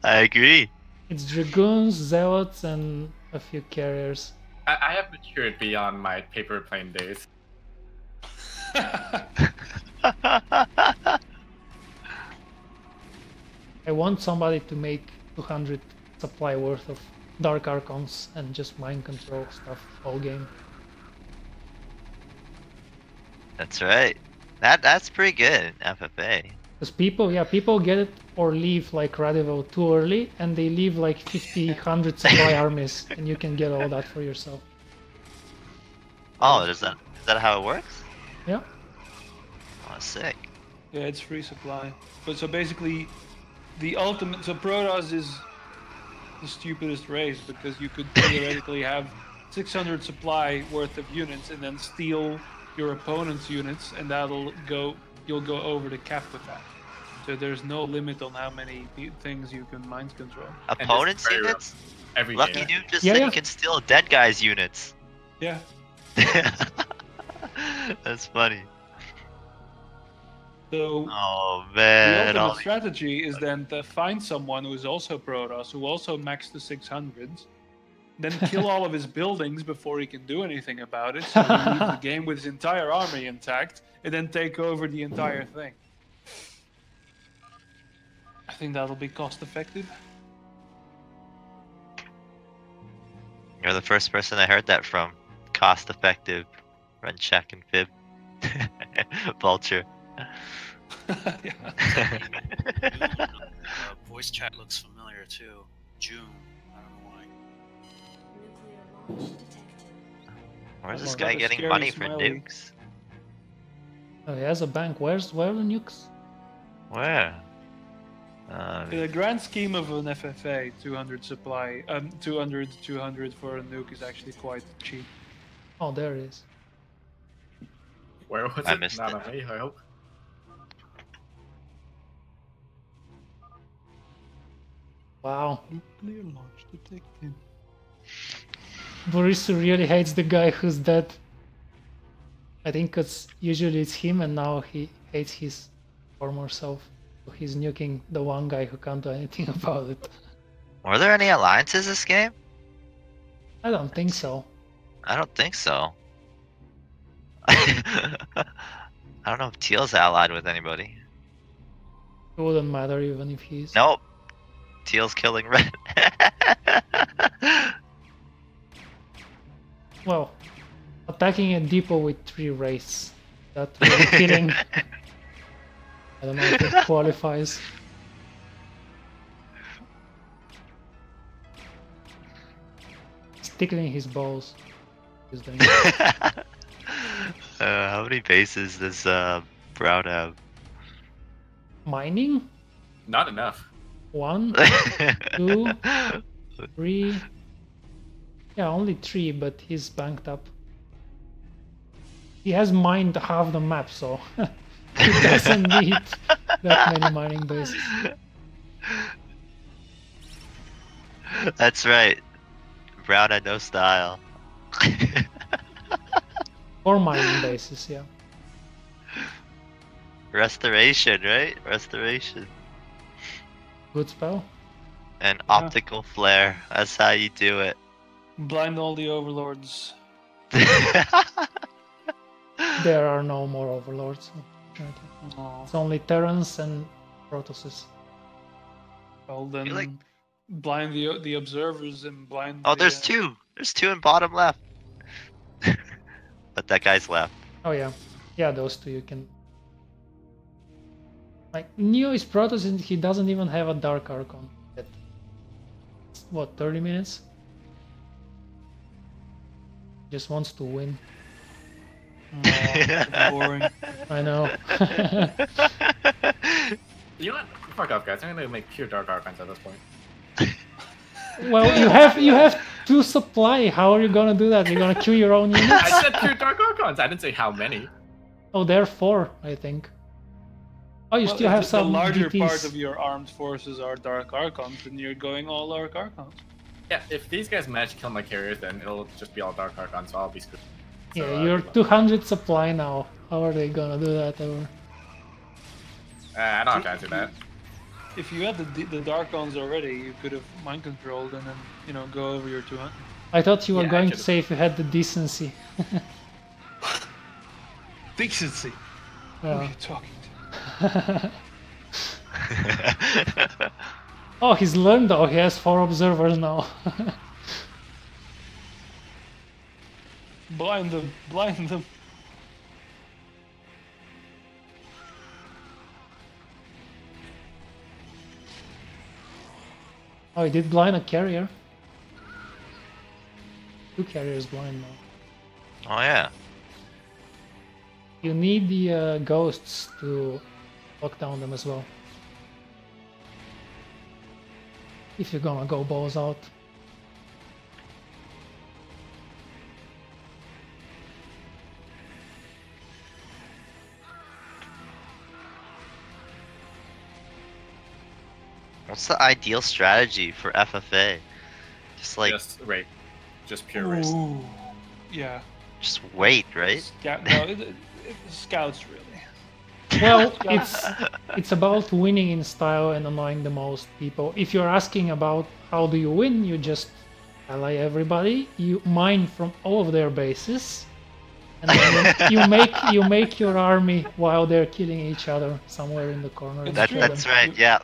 F: I agree.
C: It's Dragoons, Zealots, and a few carriers.
E: I have matured beyond my paper plane days.
C: I want somebody to make 200 supply worth of Dark Archons and just mind control stuff all game.
F: That's right. That's pretty good in FFA.
C: Because people get it or leave like Radevel too early, and they leave like 50, 100 supply armies, and you can get all that for yourself.
F: Oh, is that how it works?
C: Yeah.
F: Oh, sick.
D: Yeah, it's free supply. But so basically, the ultimate. So Protoss is the stupidest race because you could theoretically have 600 supply worth of units and then steal your opponent's units, and you'll go over the cap with that. So there's no limit on how many things you can mind control.
F: Opponents units?
E: Every
F: Lucky
E: game.
F: Dude just said you can steal dead guys' units.
D: Yeah.
F: That's funny.
D: So
F: oh
D: the
F: man.
D: ultimate strategy is then to find someone who is also Protoss, who also maxed the 600s, then kill all of his buildings before he can do anything about it, so he leaves the game with his entire army intact, and then take over the entire thing. I think that'll be cost effective.
F: You're the first person I heard that from. Cost effective. Run check and fib. Vulture.
A: Voice chat looks familiar too. June. I don't know why.
F: Where's this
D: Oh,
F: guy
D: that
F: getting
D: scary
F: money for
D: smiley.
F: nukes?
C: Oh, he has a bank. Where are the nukes?
F: Where?
D: In the grand scheme of an FFA, 200 supply, 200 for a nuke is actually quite cheap.
C: Oh, there it is.
E: Where was
F: I
E: it?
F: missed
E: Not
F: it.
E: on me, I hope.
C: Wow.
D: Nuclear launch detected.
C: Boris really hates the guy who's dead. I think usually it's him, and now he hates his former self. He's nuking the one guy who can't do anything about it.
F: Were there any alliances this game?
C: I don't think so.
F: I don't think so. I don't know if Teal's allied with anybody.
C: It wouldn't matter even if he's...
F: Nope. Teal's killing Red.
C: Well, attacking a depot with 3 wraiths. That really killing... I don't know if it qualifies. He's tickling his balls. He's doing
F: How many bases does Brown have?
C: Mining?
E: Not enough.
C: 1, 2, 3. Yeah, only 3, but he's banked up. He has mined half the map, so he doesn't need that many mining bases.
F: That's right. Brown had no style.
C: 4 mining bases, yeah.
F: Restoration, right? Restoration.
C: Good spell.
F: And optical flare. That's how you do it.
D: Blind all the overlords.
C: There are no more overlords.
D: Oh.
C: It's only Terrans and Protosses.
D: Well then,
F: like-
D: blind the observers and blind.
F: Oh,
D: the,
F: there's 2. There's 2 in bottom left. But that guy's left.
C: Oh yeah. Yeah, those 2 you can... Like, Neo is Protoss and he doesn't even have a Dark Archon yet. It's, what, 30 minutes? Just wants to win.
D: Oh, boring.
C: I know.
E: You know what? Fuck off, guys. I'm gonna make pure Dark Archons at this point.
C: Well, you have 2 supply. How are you gonna do that? You're gonna kill your own units?
E: I said pure Dark Archons. I didn't say how many.
C: Oh, there are 4, I think. Oh, you still have some
D: The larger
C: DTs.
D: part of your armed forces are Dark Archons, and you're going all Dark Archons.
E: Yeah, if these guys manage to kill my carriers, then it'll just be all Dark Archons, so I'll be screwed. So,
C: Yeah, you're 200 supply now. How are they gonna do that ever?
E: I don't have time to do that.
D: If you had the Dark Archons already, you could have mind controlled and then go over your 200.
C: I thought you were
E: Yeah, I
C: going to
E: could've-
C: say if you had the decency.
D: Decency. Who are
C: Yeah.
D: you talking to?
C: Oh, he's learned though. He has 4 observers now.
D: Blind them, blind them.
C: Oh, he did blind a carrier. 2 carriers blind now.
F: Oh yeah.
C: You need the ghosts to lock down them as well. If you're gonna go balls out.
F: What's the ideal strategy for FFA? Just like,
E: Just wait. Just pure race.
D: Ooh. Yeah.
F: just wait, right?
D: Scouts really.
C: Well, it's about winning in style and annoying the most people. If you're asking about how do you win, you just ally everybody, you mine from all of their bases, and then you make your army while they're killing each other somewhere in the corner. and kill
F: That's
C: them.
F: right. Yeah,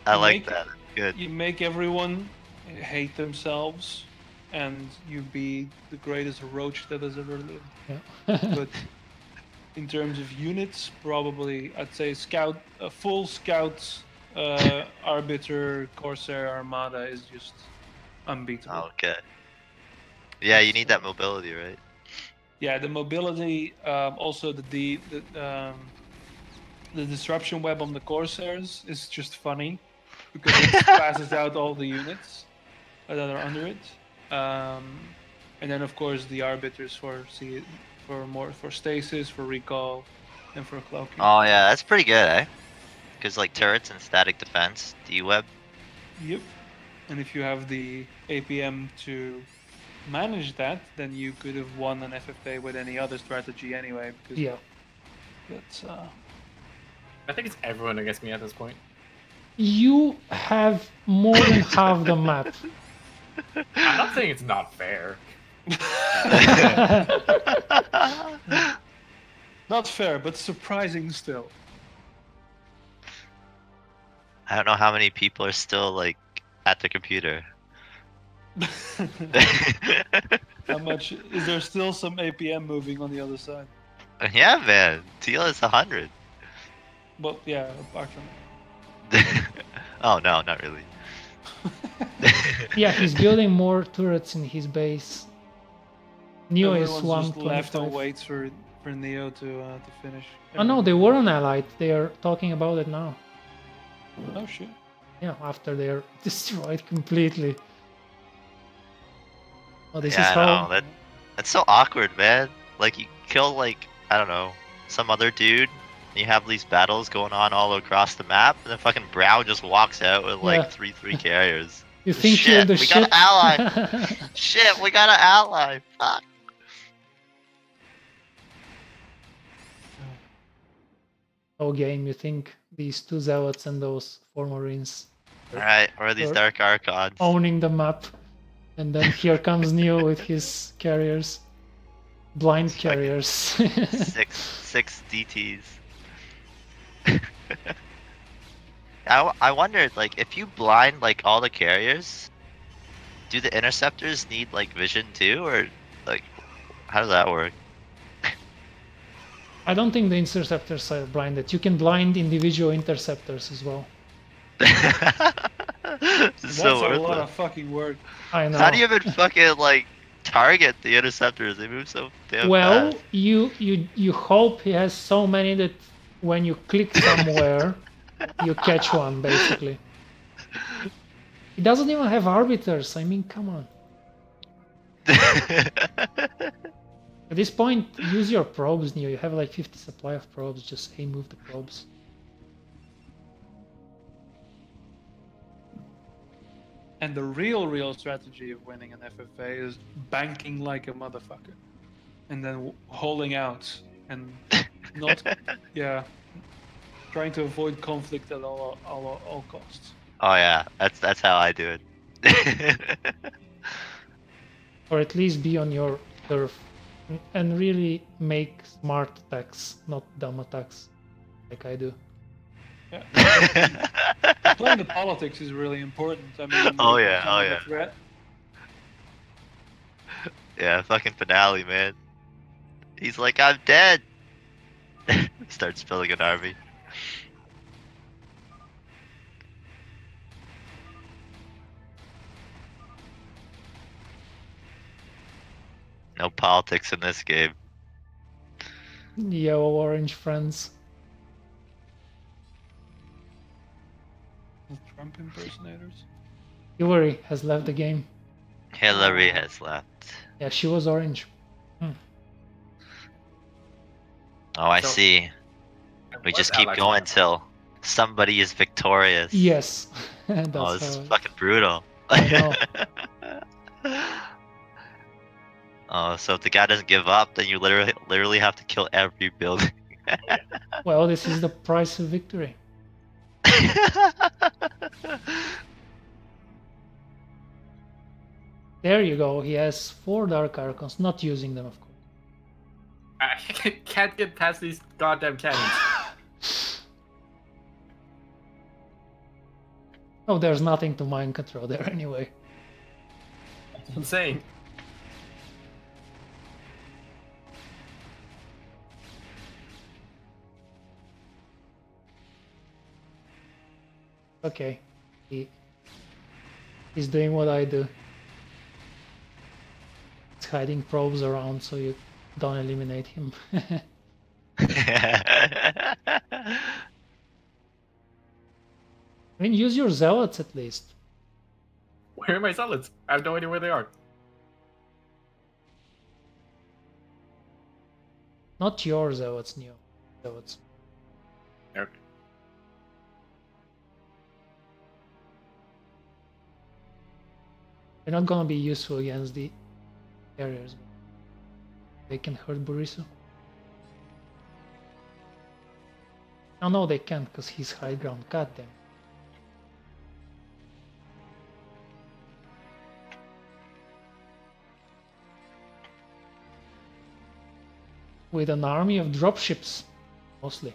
F: I
D: You
F: like
D: make-
F: that. Good.
D: You make everyone hate themselves, and you be the greatest roach that has ever lived.
C: Yeah.
D: But in terms of units, probably I'd say full scout, arbiter, corsair, armada is just unbeatable.
F: Okay. Yeah, you need that mobility, right?
D: Yeah, the mobility, also the disruption web on the corsairs is just funny because it passes out all the units that are under it, and then of course the arbiters for stasis, for recall, and for cloaking.
F: Oh yeah, that's pretty good, eh? Because like turrets and static defense, D-web.
D: Yep. And if you have the APM to manage that, then you could have won an FFA with any other strategy anyway. Because
C: Yeah.
D: that's
E: I think it's everyone against me at this point.
C: You have more than half the map.
E: I'm not saying it's not fair.
D: Not fair, but surprising still.
F: I don't know how many people are still like at the computer.
D: How much is there still some APM moving on the other side?
F: Yeah, man. Teal is 100.
D: But yeah, apart from
F: Oh no, not really.
C: Yeah, he's building more turrets in his base. Neo is
D: everyone's just left and
C: 125.
D: waits for Neo to finish.
C: Oh no, they were on Allied. They are talking about it now.
D: Oh shit.
C: Yeah, after they're destroyed completely. Oh, this
F: Yeah,
C: is
F: I
C: how.
F: know. That's so awkward, man. Like you kill like I don't know some other dude. And you have these battles going on all across the map, and then fucking Brown just walks out with like
C: Yeah.
F: 3 carriers.
C: You think you're
F: Shit,
C: the
F: we
C: shit?
F: got an ally. Shit, we got an ally. Fuck.
C: Oh, game, you think these two zealots and those 4 marines
F: Alright, where are these
C: Sure.
F: dark archons?
C: owning the map, and then here comes Neo with his carriers, blind
F: It's fucking
C: carriers.
F: six DTs. I wondered, like, if you blind like all the carriers, do the interceptors need like vision too, or like, how does that work?
C: I don't think the interceptors are blinded. You can blind individual interceptors as well.
F: This is so
D: That's a lot
F: worthless.
D: of fucking work.
C: I know.
F: How do you even fucking like target the interceptors? They move so damn
C: Well,
F: fast.
C: you hope he has so many that when you click somewhere, you catch one, basically. He doesn't even have arbiters. I mean, come on. At this point, use your probes, Neo. You have like 50 supply of probes. Just hey, move the probes.
D: And the real strategy of winning an FFA is banking like a motherfucker, and then holding out and not, yeah, trying to avoid conflict at all costs.
F: Oh yeah, that's how I do it.
C: Or at least be on your turf and really make smart attacks, not dumb attacks like I do.
D: Yeah. Playing the politics is really important. I mean,
F: Oh,
D: when
F: yeah,
D: you
F: oh,
D: have a
F: yeah.
D: threat,
F: Yeah, fucking finale, man. He's like, I'm dead. Starts filling an army. No politics in this game.
C: Yellow orange friends.
D: the Trump impersonators.
C: Hillary has left the game.
F: Hillary has left.
C: Yeah, she was orange.
F: Oh, I
E: So-
F: see. We just keep
E: Alex-
F: going till somebody is victorious.
C: Yes, that's
F: Oh, this is
C: how.
F: fucking brutal.
C: I
F: Oh, so if the guy doesn't give up, then you literally have to kill every building.
C: Well, this is the price of victory. There you go. He has 4 Dark Archons, not using them, of course.
E: I can't get past these goddamn cannons.
C: Oh, there's nothing to mind control there anyway.
E: That's what I'm saying.
C: Okay. He's doing what I do. He's hiding probes around so you don't eliminate him. I mean, use your zealots at least.
E: Where are my zealots? I have no idea where they are.
C: Not your zealots, Neo. Zealots.
E: Okay.
C: They're not gonna be useful against the carriers. They can hurt Borisu. Oh no, they can't because he's high ground. God damn. with an army of dropships, mostly.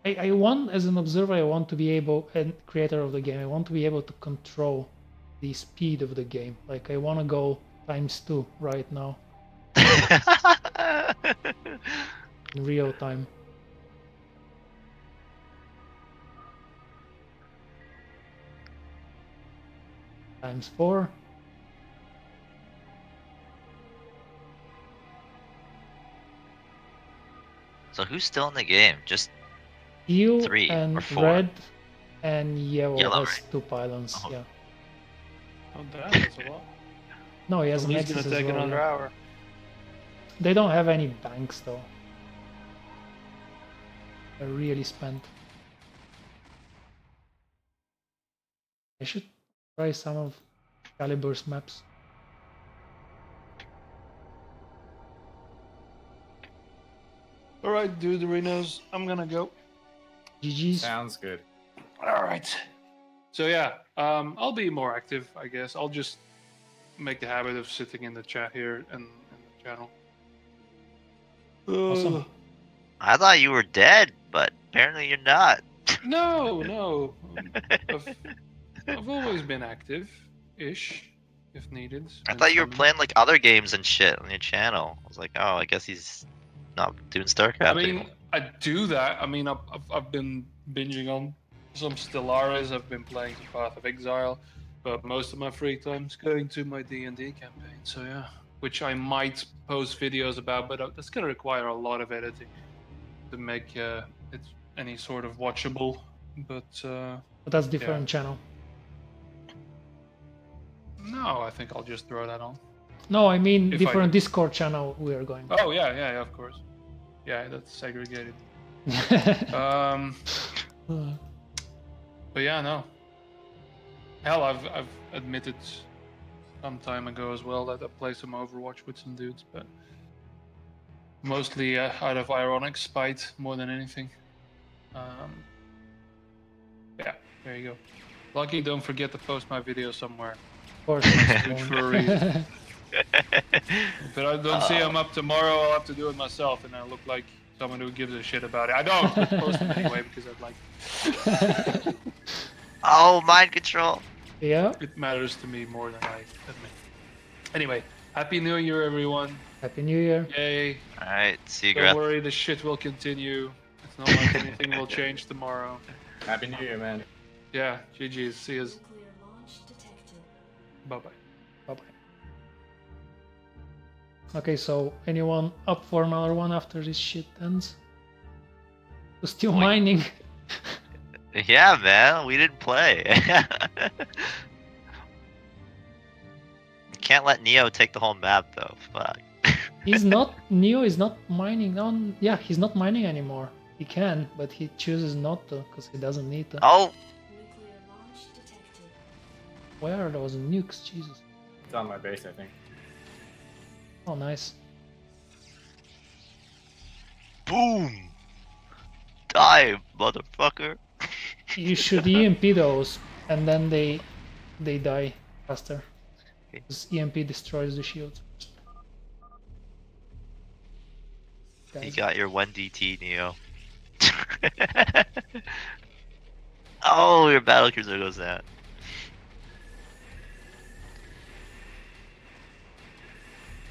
C: I want, as an observer, I want to be able, and creator of the game, I want to be able to control the speed of the game. Like, I want to go ×2 right now, in real time. ×4.
F: So who's still in the game? Just
C: You
F: 3
C: and
F: or 4?
C: red and yellow
F: Yellow,
C: has
F: right?
C: 2 pylons,
F: Oh.
C: yeah.
D: Oh damn, that's a lot.
C: No, he has
D: At
C: an
D: least
C: Nexus
D: gonna
C: as
D: take
C: well,
D: another
C: yeah.
D: hour.
C: They don't have any banks though. They're really spent. I should try some of Calibur's maps.
D: Alright, dude, arenas, I'm gonna go.
C: GG's.
E: Sounds good.
D: Alright. So yeah, I'll be more active, I guess. I'll just make the habit of sitting in the chat here and in the channel.
C: Awesome.
F: I thought you were dead, but apparently you're not.
D: No. I've always been active-ish, if needed.
F: I thought you were playing like other games and shit on your channel. I was like, oh, I guess he's not doing StarCraft
D: I mean,
F: anymore.
D: I do that. I mean, I've been binging on some Stellaris. I've been playing some Path of Exile, but most of my free time's going to my D&D campaign. So yeah, which I might post videos about, but that's gonna require a lot of editing to make it any sort of watchable. But
C: But that's different channel.
D: no, I think I'll just throw that on.
C: No, I mean
D: If I
C: different
D: do.
C: Discord channel we are going.
D: Oh yeah, of course. Yeah, that's segregated. But yeah, no. Hell, I've admitted some time ago as well that I play some Overwatch with some dudes, but mostly out of ironic spite more than anything. Yeah, there you go. Lucky, don't forget to post my video somewhere.
C: Of course.
D: Good for a reason. If I don't see them up tomorrow, I'll have to do it myself, and I look like someone who gives a shit about it. I don't, but post them anyway because I'd like.
F: Oh, mind control.
C: Yeah.
D: It matters to me more than I admit. Anyway, Happy New Year, everyone.
C: Happy New Year.
D: Yay.
F: Alright, see you,
D: Don't
F: Greth.
D: worry, the shit will continue. It's not like anything will change tomorrow.
E: Happy New Year, man.
D: Yeah, GG's. See yous. Bye-bye.
C: Bye bye. Okay, so anyone up for another one after this shit ends? We're still
F: Wait.
C: mining.
F: Yeah, man, we didn't play. You can't let Neo take the whole map, though. Fuck.
C: He's not. Neo is not mining on. Yeah, he's not mining anymore. He can, but he chooses not to because he doesn't need to.
F: Oh,
C: Where are those nukes? Jesus.
E: It's on my base, I think.
C: Oh, nice.
F: boom! Die, motherfucker.
C: You should EMP those, and then they die faster.
F: Okay.
C: Because EMP destroys the shields.
F: You got your 1DT, Neo. Oh, your battlecruiser goes out.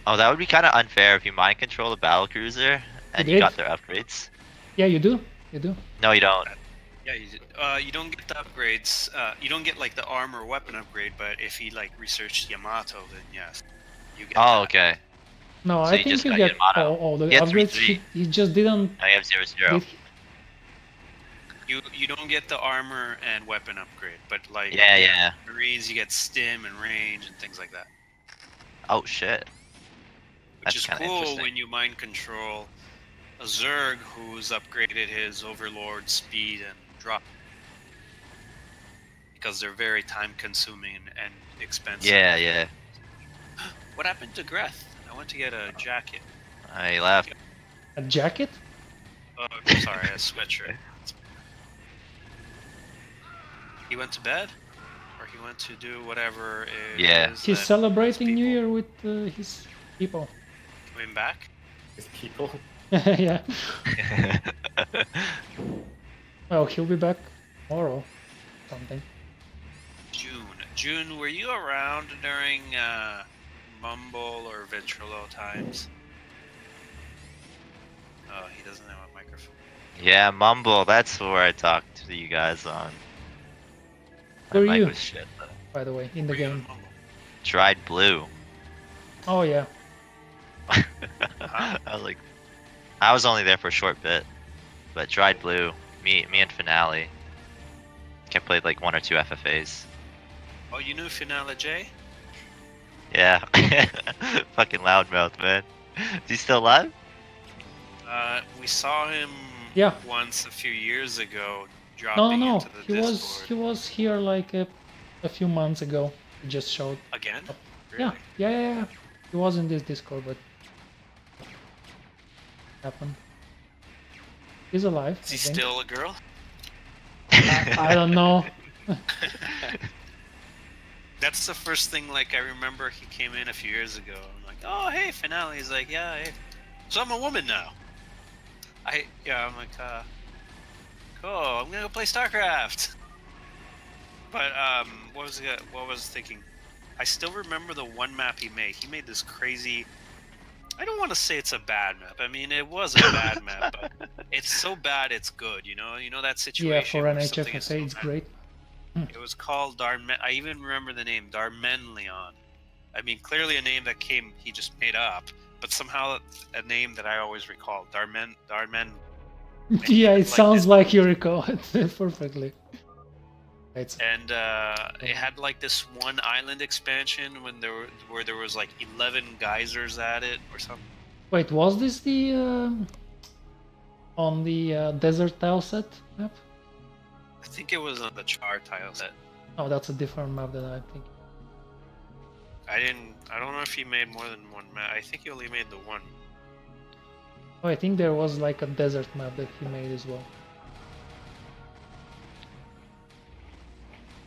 F: Oh, that would be kind of unfair if you mind control the battlecruiser and you
C: did?
F: got their upgrades.
C: Yeah, you do. You do.
F: No, you don't.
A: Yeah, you don't get the upgrades. You don't get like the armor weapon upgrade, but if he like researched Yamato, then yes, you get.
F: Oh,
A: that.
F: okay.
C: No,
F: So
C: I
F: you
C: think
F: just
C: you
F: got
C: get
F: Yamato.
C: all the
F: He had
C: upgrades.
F: 3-3.
C: He just didn't.
F: Now you have 0-0.
C: did-
A: You don't get the armor and weapon upgrade, but like
F: Yeah.
A: Marines, you get stim and range and things like that,
F: Oh, shit.
A: which
F: That's
A: is
F: kinda
A: cool
F: interesting.
A: when you mind control a Zerg who's upgraded his Overlord speed and drop, because they're very time consuming and expensive.
F: Yeah.
A: What happened to Greth? I went to get a jacket.
F: I left.
C: A jacket?
A: Oh, sorry, a sweatshirt. He went to bed, or he went to do whatever.
F: Yeah.
C: He's
A: that
C: celebrating
A: his
C: New
A: people-
C: Year with his people.
A: Coming back.
E: His people.
C: Yeah. Well, he'll be back tomorrow. Something.
A: June, were you around during Mumble or Ventrilo times? Oh, he doesn't have a microphone.
F: Yeah, Mumble. That's where I talked to you guys on. My
C: Who are
F: mic
C: you?
F: was shit, though.
C: By the way, in the
A: Were you
C: game.
A: on Mumble?
F: Dried blue.
C: Oh yeah.
F: I was like, I was only there for a short bit, but dried blue. Me and Finale. I played like 1 or 2 FFAs.
A: Oh, you knew Finale J?
F: Yeah. Fucking loudmouth, man. Is he still alive?
A: We saw him
C: Yeah.
A: once a few years ago dropping
C: No,
A: into the Discord.
C: he was here like a few months ago. He just showed.
A: Again?
C: Yeah,
A: Really?
C: yeah. He was in this Discord, but happened. He's alive.
A: Is he
C: I think.
A: still a girl?
C: I don't know.
A: That's the first thing, like, I remember he came in a few years ago. I'm like, oh, hey, Finale. He's like, yeah, hey. So I'm a woman now. I'm like, cool, I'm gonna go play StarCraft. But, what was I thinking? I still remember the one map he made. He made this crazy... I don't want to say it's a bad map. I mean, it was a bad map, but it's so bad it's good, you know? You know that situation
C: Yeah, for
A: where something is
C: NHFFA,
A: so
C: it's
A: bad?
C: great.
A: It was called Darmen. I even remember the name, Darmenleon. I mean, clearly a name that he just made up, but somehow a name that I always recall, Darmen.
C: Yeah, it
A: like
C: sounds
A: this.
C: like you recall it perfectly. It's
A: And it had like this one island expansion where there was like 11 geysers at it or something.
C: Wait, was this the on the desert tile set map?
A: I think it was on the char tile set.
C: Oh, that's a different map than I think.
A: I don't know if he made more than one map. I think he only made the one.
C: Oh, I think there was like a desert map that he made as well.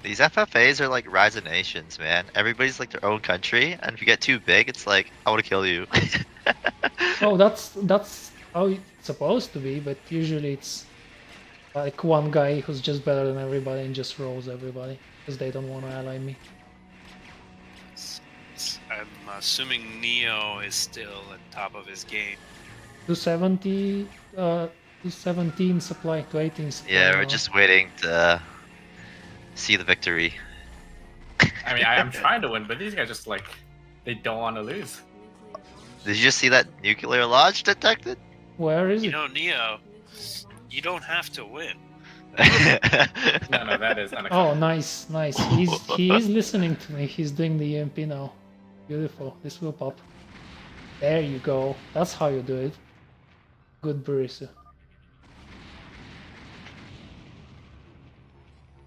F: These FFAs are like Rise of Nations, man. Everybody's like their own country, and if you get too big, it's like, I want to kill you.
C: Oh, that's how it's supposed to be, but usually it's like one guy who's just better than everybody and just rolls everybody because they don't want to ally me.
A: I'm assuming Neo is still at top of his game.
C: 270, 217 supply, 218 supply.
F: Yeah, we're
C: now.
F: just waiting to see the victory.
E: I mean, I'm trying to win, but these guys just like they don't want to lose.
F: Did you just see that nuclear launch detected?
C: Where is
A: You
C: it?
A: know, Neo, you don't have to win.
E: No, that is unacceptable.
C: Oh, nice, nice. He is listening to me. He's doing the EMP now. Beautiful. This will pop. There you go. That's how you do it. Good Barisa.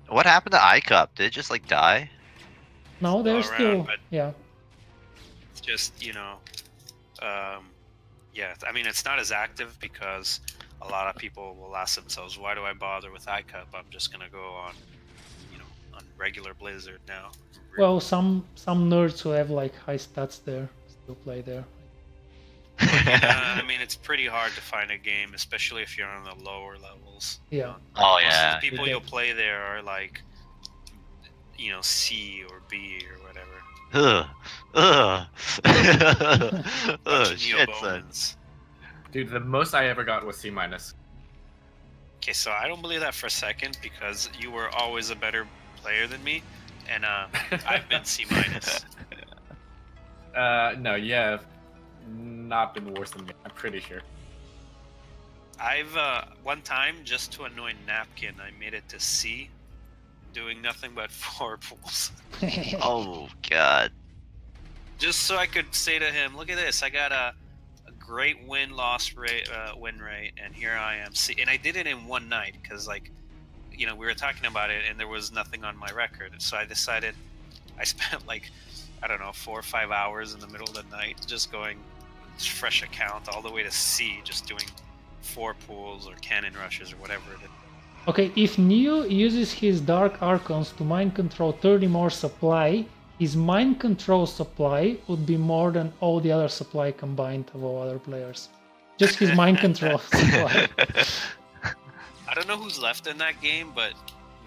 F: What happened to iCup? Did it just like die?
C: No, they're
A: Still
C: still.
A: around, but-
C: Yeah.
A: It's just, you know, yeah, I mean, it's not as active because a lot of people will ask themselves, why do I bother with iCup? I'm just going to go on, you know, on regular Blizzard now.
C: Well, some nerds who have like high stats there still play there.
A: I mean, it's pretty hard to find a game, especially if you're on the lower levels.
C: Yeah.
F: Oh
A: Most
F: yeah.
A: of the people
C: Yeah.
A: you'll play there are like, you know, C or B or whatever.
F: Ugh. Ugh.
A: Bunch
F: Ugh,
A: of
F: shit, son.
A: Neobomans.
E: Dude, the most I ever got was C-.
A: Okay, so I don't believe that for a second because you were always a better player than me, and I've been C-.
E: No, you have not been worse than me. I'm pretty sure.
A: I've one time just to annoy Napkin, I made it to C, doing nothing but 4 pools,
F: Oh god.
A: just so I could say to him, "Look at this! I got a great win-loss rate, win rate, and here I am." C, and I did it in one night because, like, you know, we were talking about it, and there was nothing on my record, so I decided I spent like, I don't know, 4 or 5 hours in the middle of the night just going fresh account all the way to C, just doing 4 pools or cannon rushes or whatever it is.
C: Okay, if Neo uses his Dark Archons to mind control 30 more supply, his mind control supply would be more than all the other supply combined of all other players. Just his mind control supply.
A: I don't know who's left in that game, but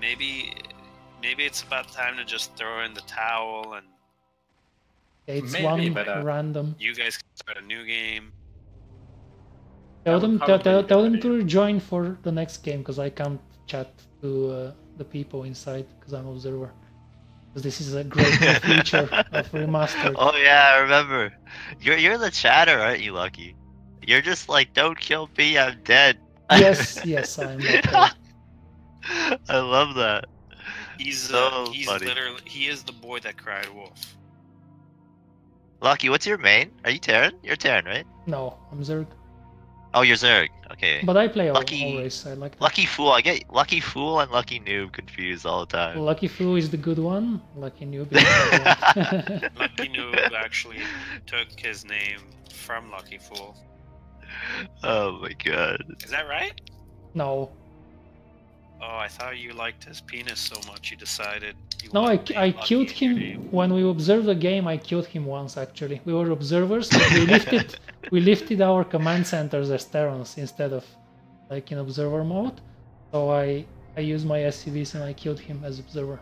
A: maybe it's about time to just throw in the towel and
C: It's
E: Maybe,
C: one
E: but,
C: random.
A: you guys can start a new game.
C: Tell
E: That would
C: them,
E: probably be a
C: tell
E: good
C: them to
E: idea.
C: join for the next game, because I can't chat to the people inside because I'm observer. Because this is a great new feature of remastered.
F: Oh yeah, I remember. You're the chatter, aren't you, Lucky? You're just like, don't kill me, I'm dead.
C: Yes, yes, I'm okay.
F: I love that.
A: He's
F: So funny.
A: literally he is the boy that cried wolf.
F: Lucky, what's your main? Are you Terran? You're Terran, right?
C: No, I'm Zerg.
F: Oh, you're Zerg. Okay.
C: But I play
F: Lucky-
C: always. I like that.
F: Lucky Fool. I get Lucky Fool and Lucky Noob confused all the time.
C: Lucky Fu is the good one. Lucky Noob is the bad one.
A: Lucky Noob actually took his name from Lucky Fool.
F: Oh my god.
A: Is that right?
C: No,
A: Oh, I thought you liked his penis so much you decided you
C: no,
A: wanted to
C: I
A: name Lucky
C: killed
A: in your
C: him
A: name.
C: when we observed the game. I killed him once actually. We were observers. But we lifted our command centers as Terrans instead of like in observer mode. So I used my SCVs and I killed him as observer.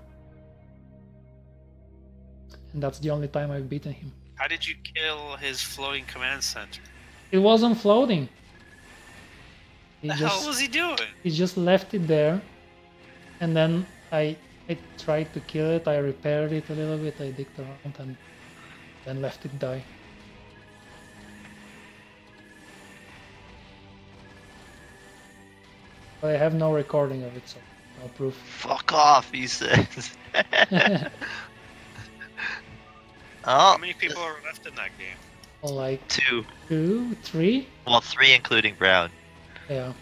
C: And that's the only time I've beaten him.
A: How did you kill his floating command center?
C: It wasn't floating. He
A: The hell was he doing?
C: just left it there, and then I tried to kill it. I repaired it a little bit. I digged around and then left it die. But I have no recording of it, so no proof.
F: Fuck off, he says.
A: How
F: Oh,
A: many people are left in that game?
C: Like
F: 2.
C: 2, 3?
F: Well, 3 including Brown.
C: Yeah.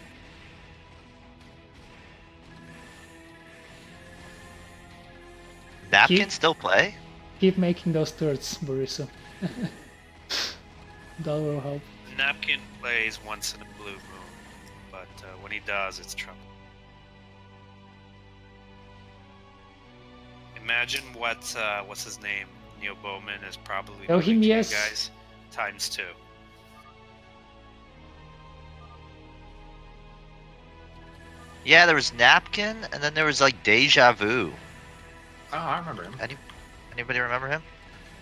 F: Napkin still play?
C: Keep making those turrets, Borisu. That will help.
A: Napkin plays once in a blue moon, but when he does, it's trouble. Imagine what's his name? Neil Bowman is probably
C: Tell
A: doing
C: him
A: to you
C: yes.
A: guys times 2.
F: Yeah, there was Napkin, and then there was like Deja Vu.
E: Oh, I remember him.
F: Anybody remember him?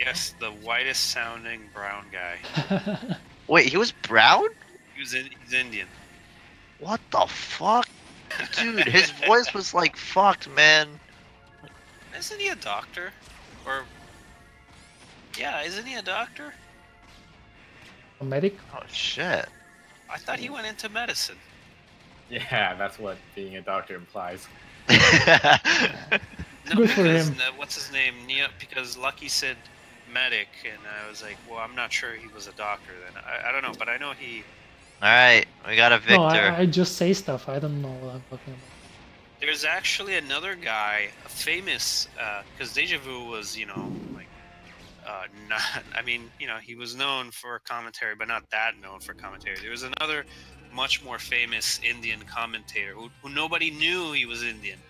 A: Yes, the whitest sounding brown guy.
F: Wait, he was Brown?
A: He's Indian.
F: What the fuck? Dude, his voice was like fucked, man.
A: Isn't he a doctor? Or yeah, isn't he a doctor?
C: A medic?
F: Oh shit.
A: I thought he went into medicine.
E: Yeah, that's what being a doctor implies.
A: No,
C: Good for
A: because,
C: him.
A: What's his name? Because Lucky said medic, and I was like, well, I'm not sure he was a doctor then. I don't know, but I know he.
F: Alright, we got a Victor.
C: No, I just say stuff. I don't know what I'm talking about.
A: There's actually another guy, a famous, because Deja Vu was, like, not. I mean, he was known for commentary, but not that known for commentary. There was another, much more famous Indian commentator who nobody knew he was Indian.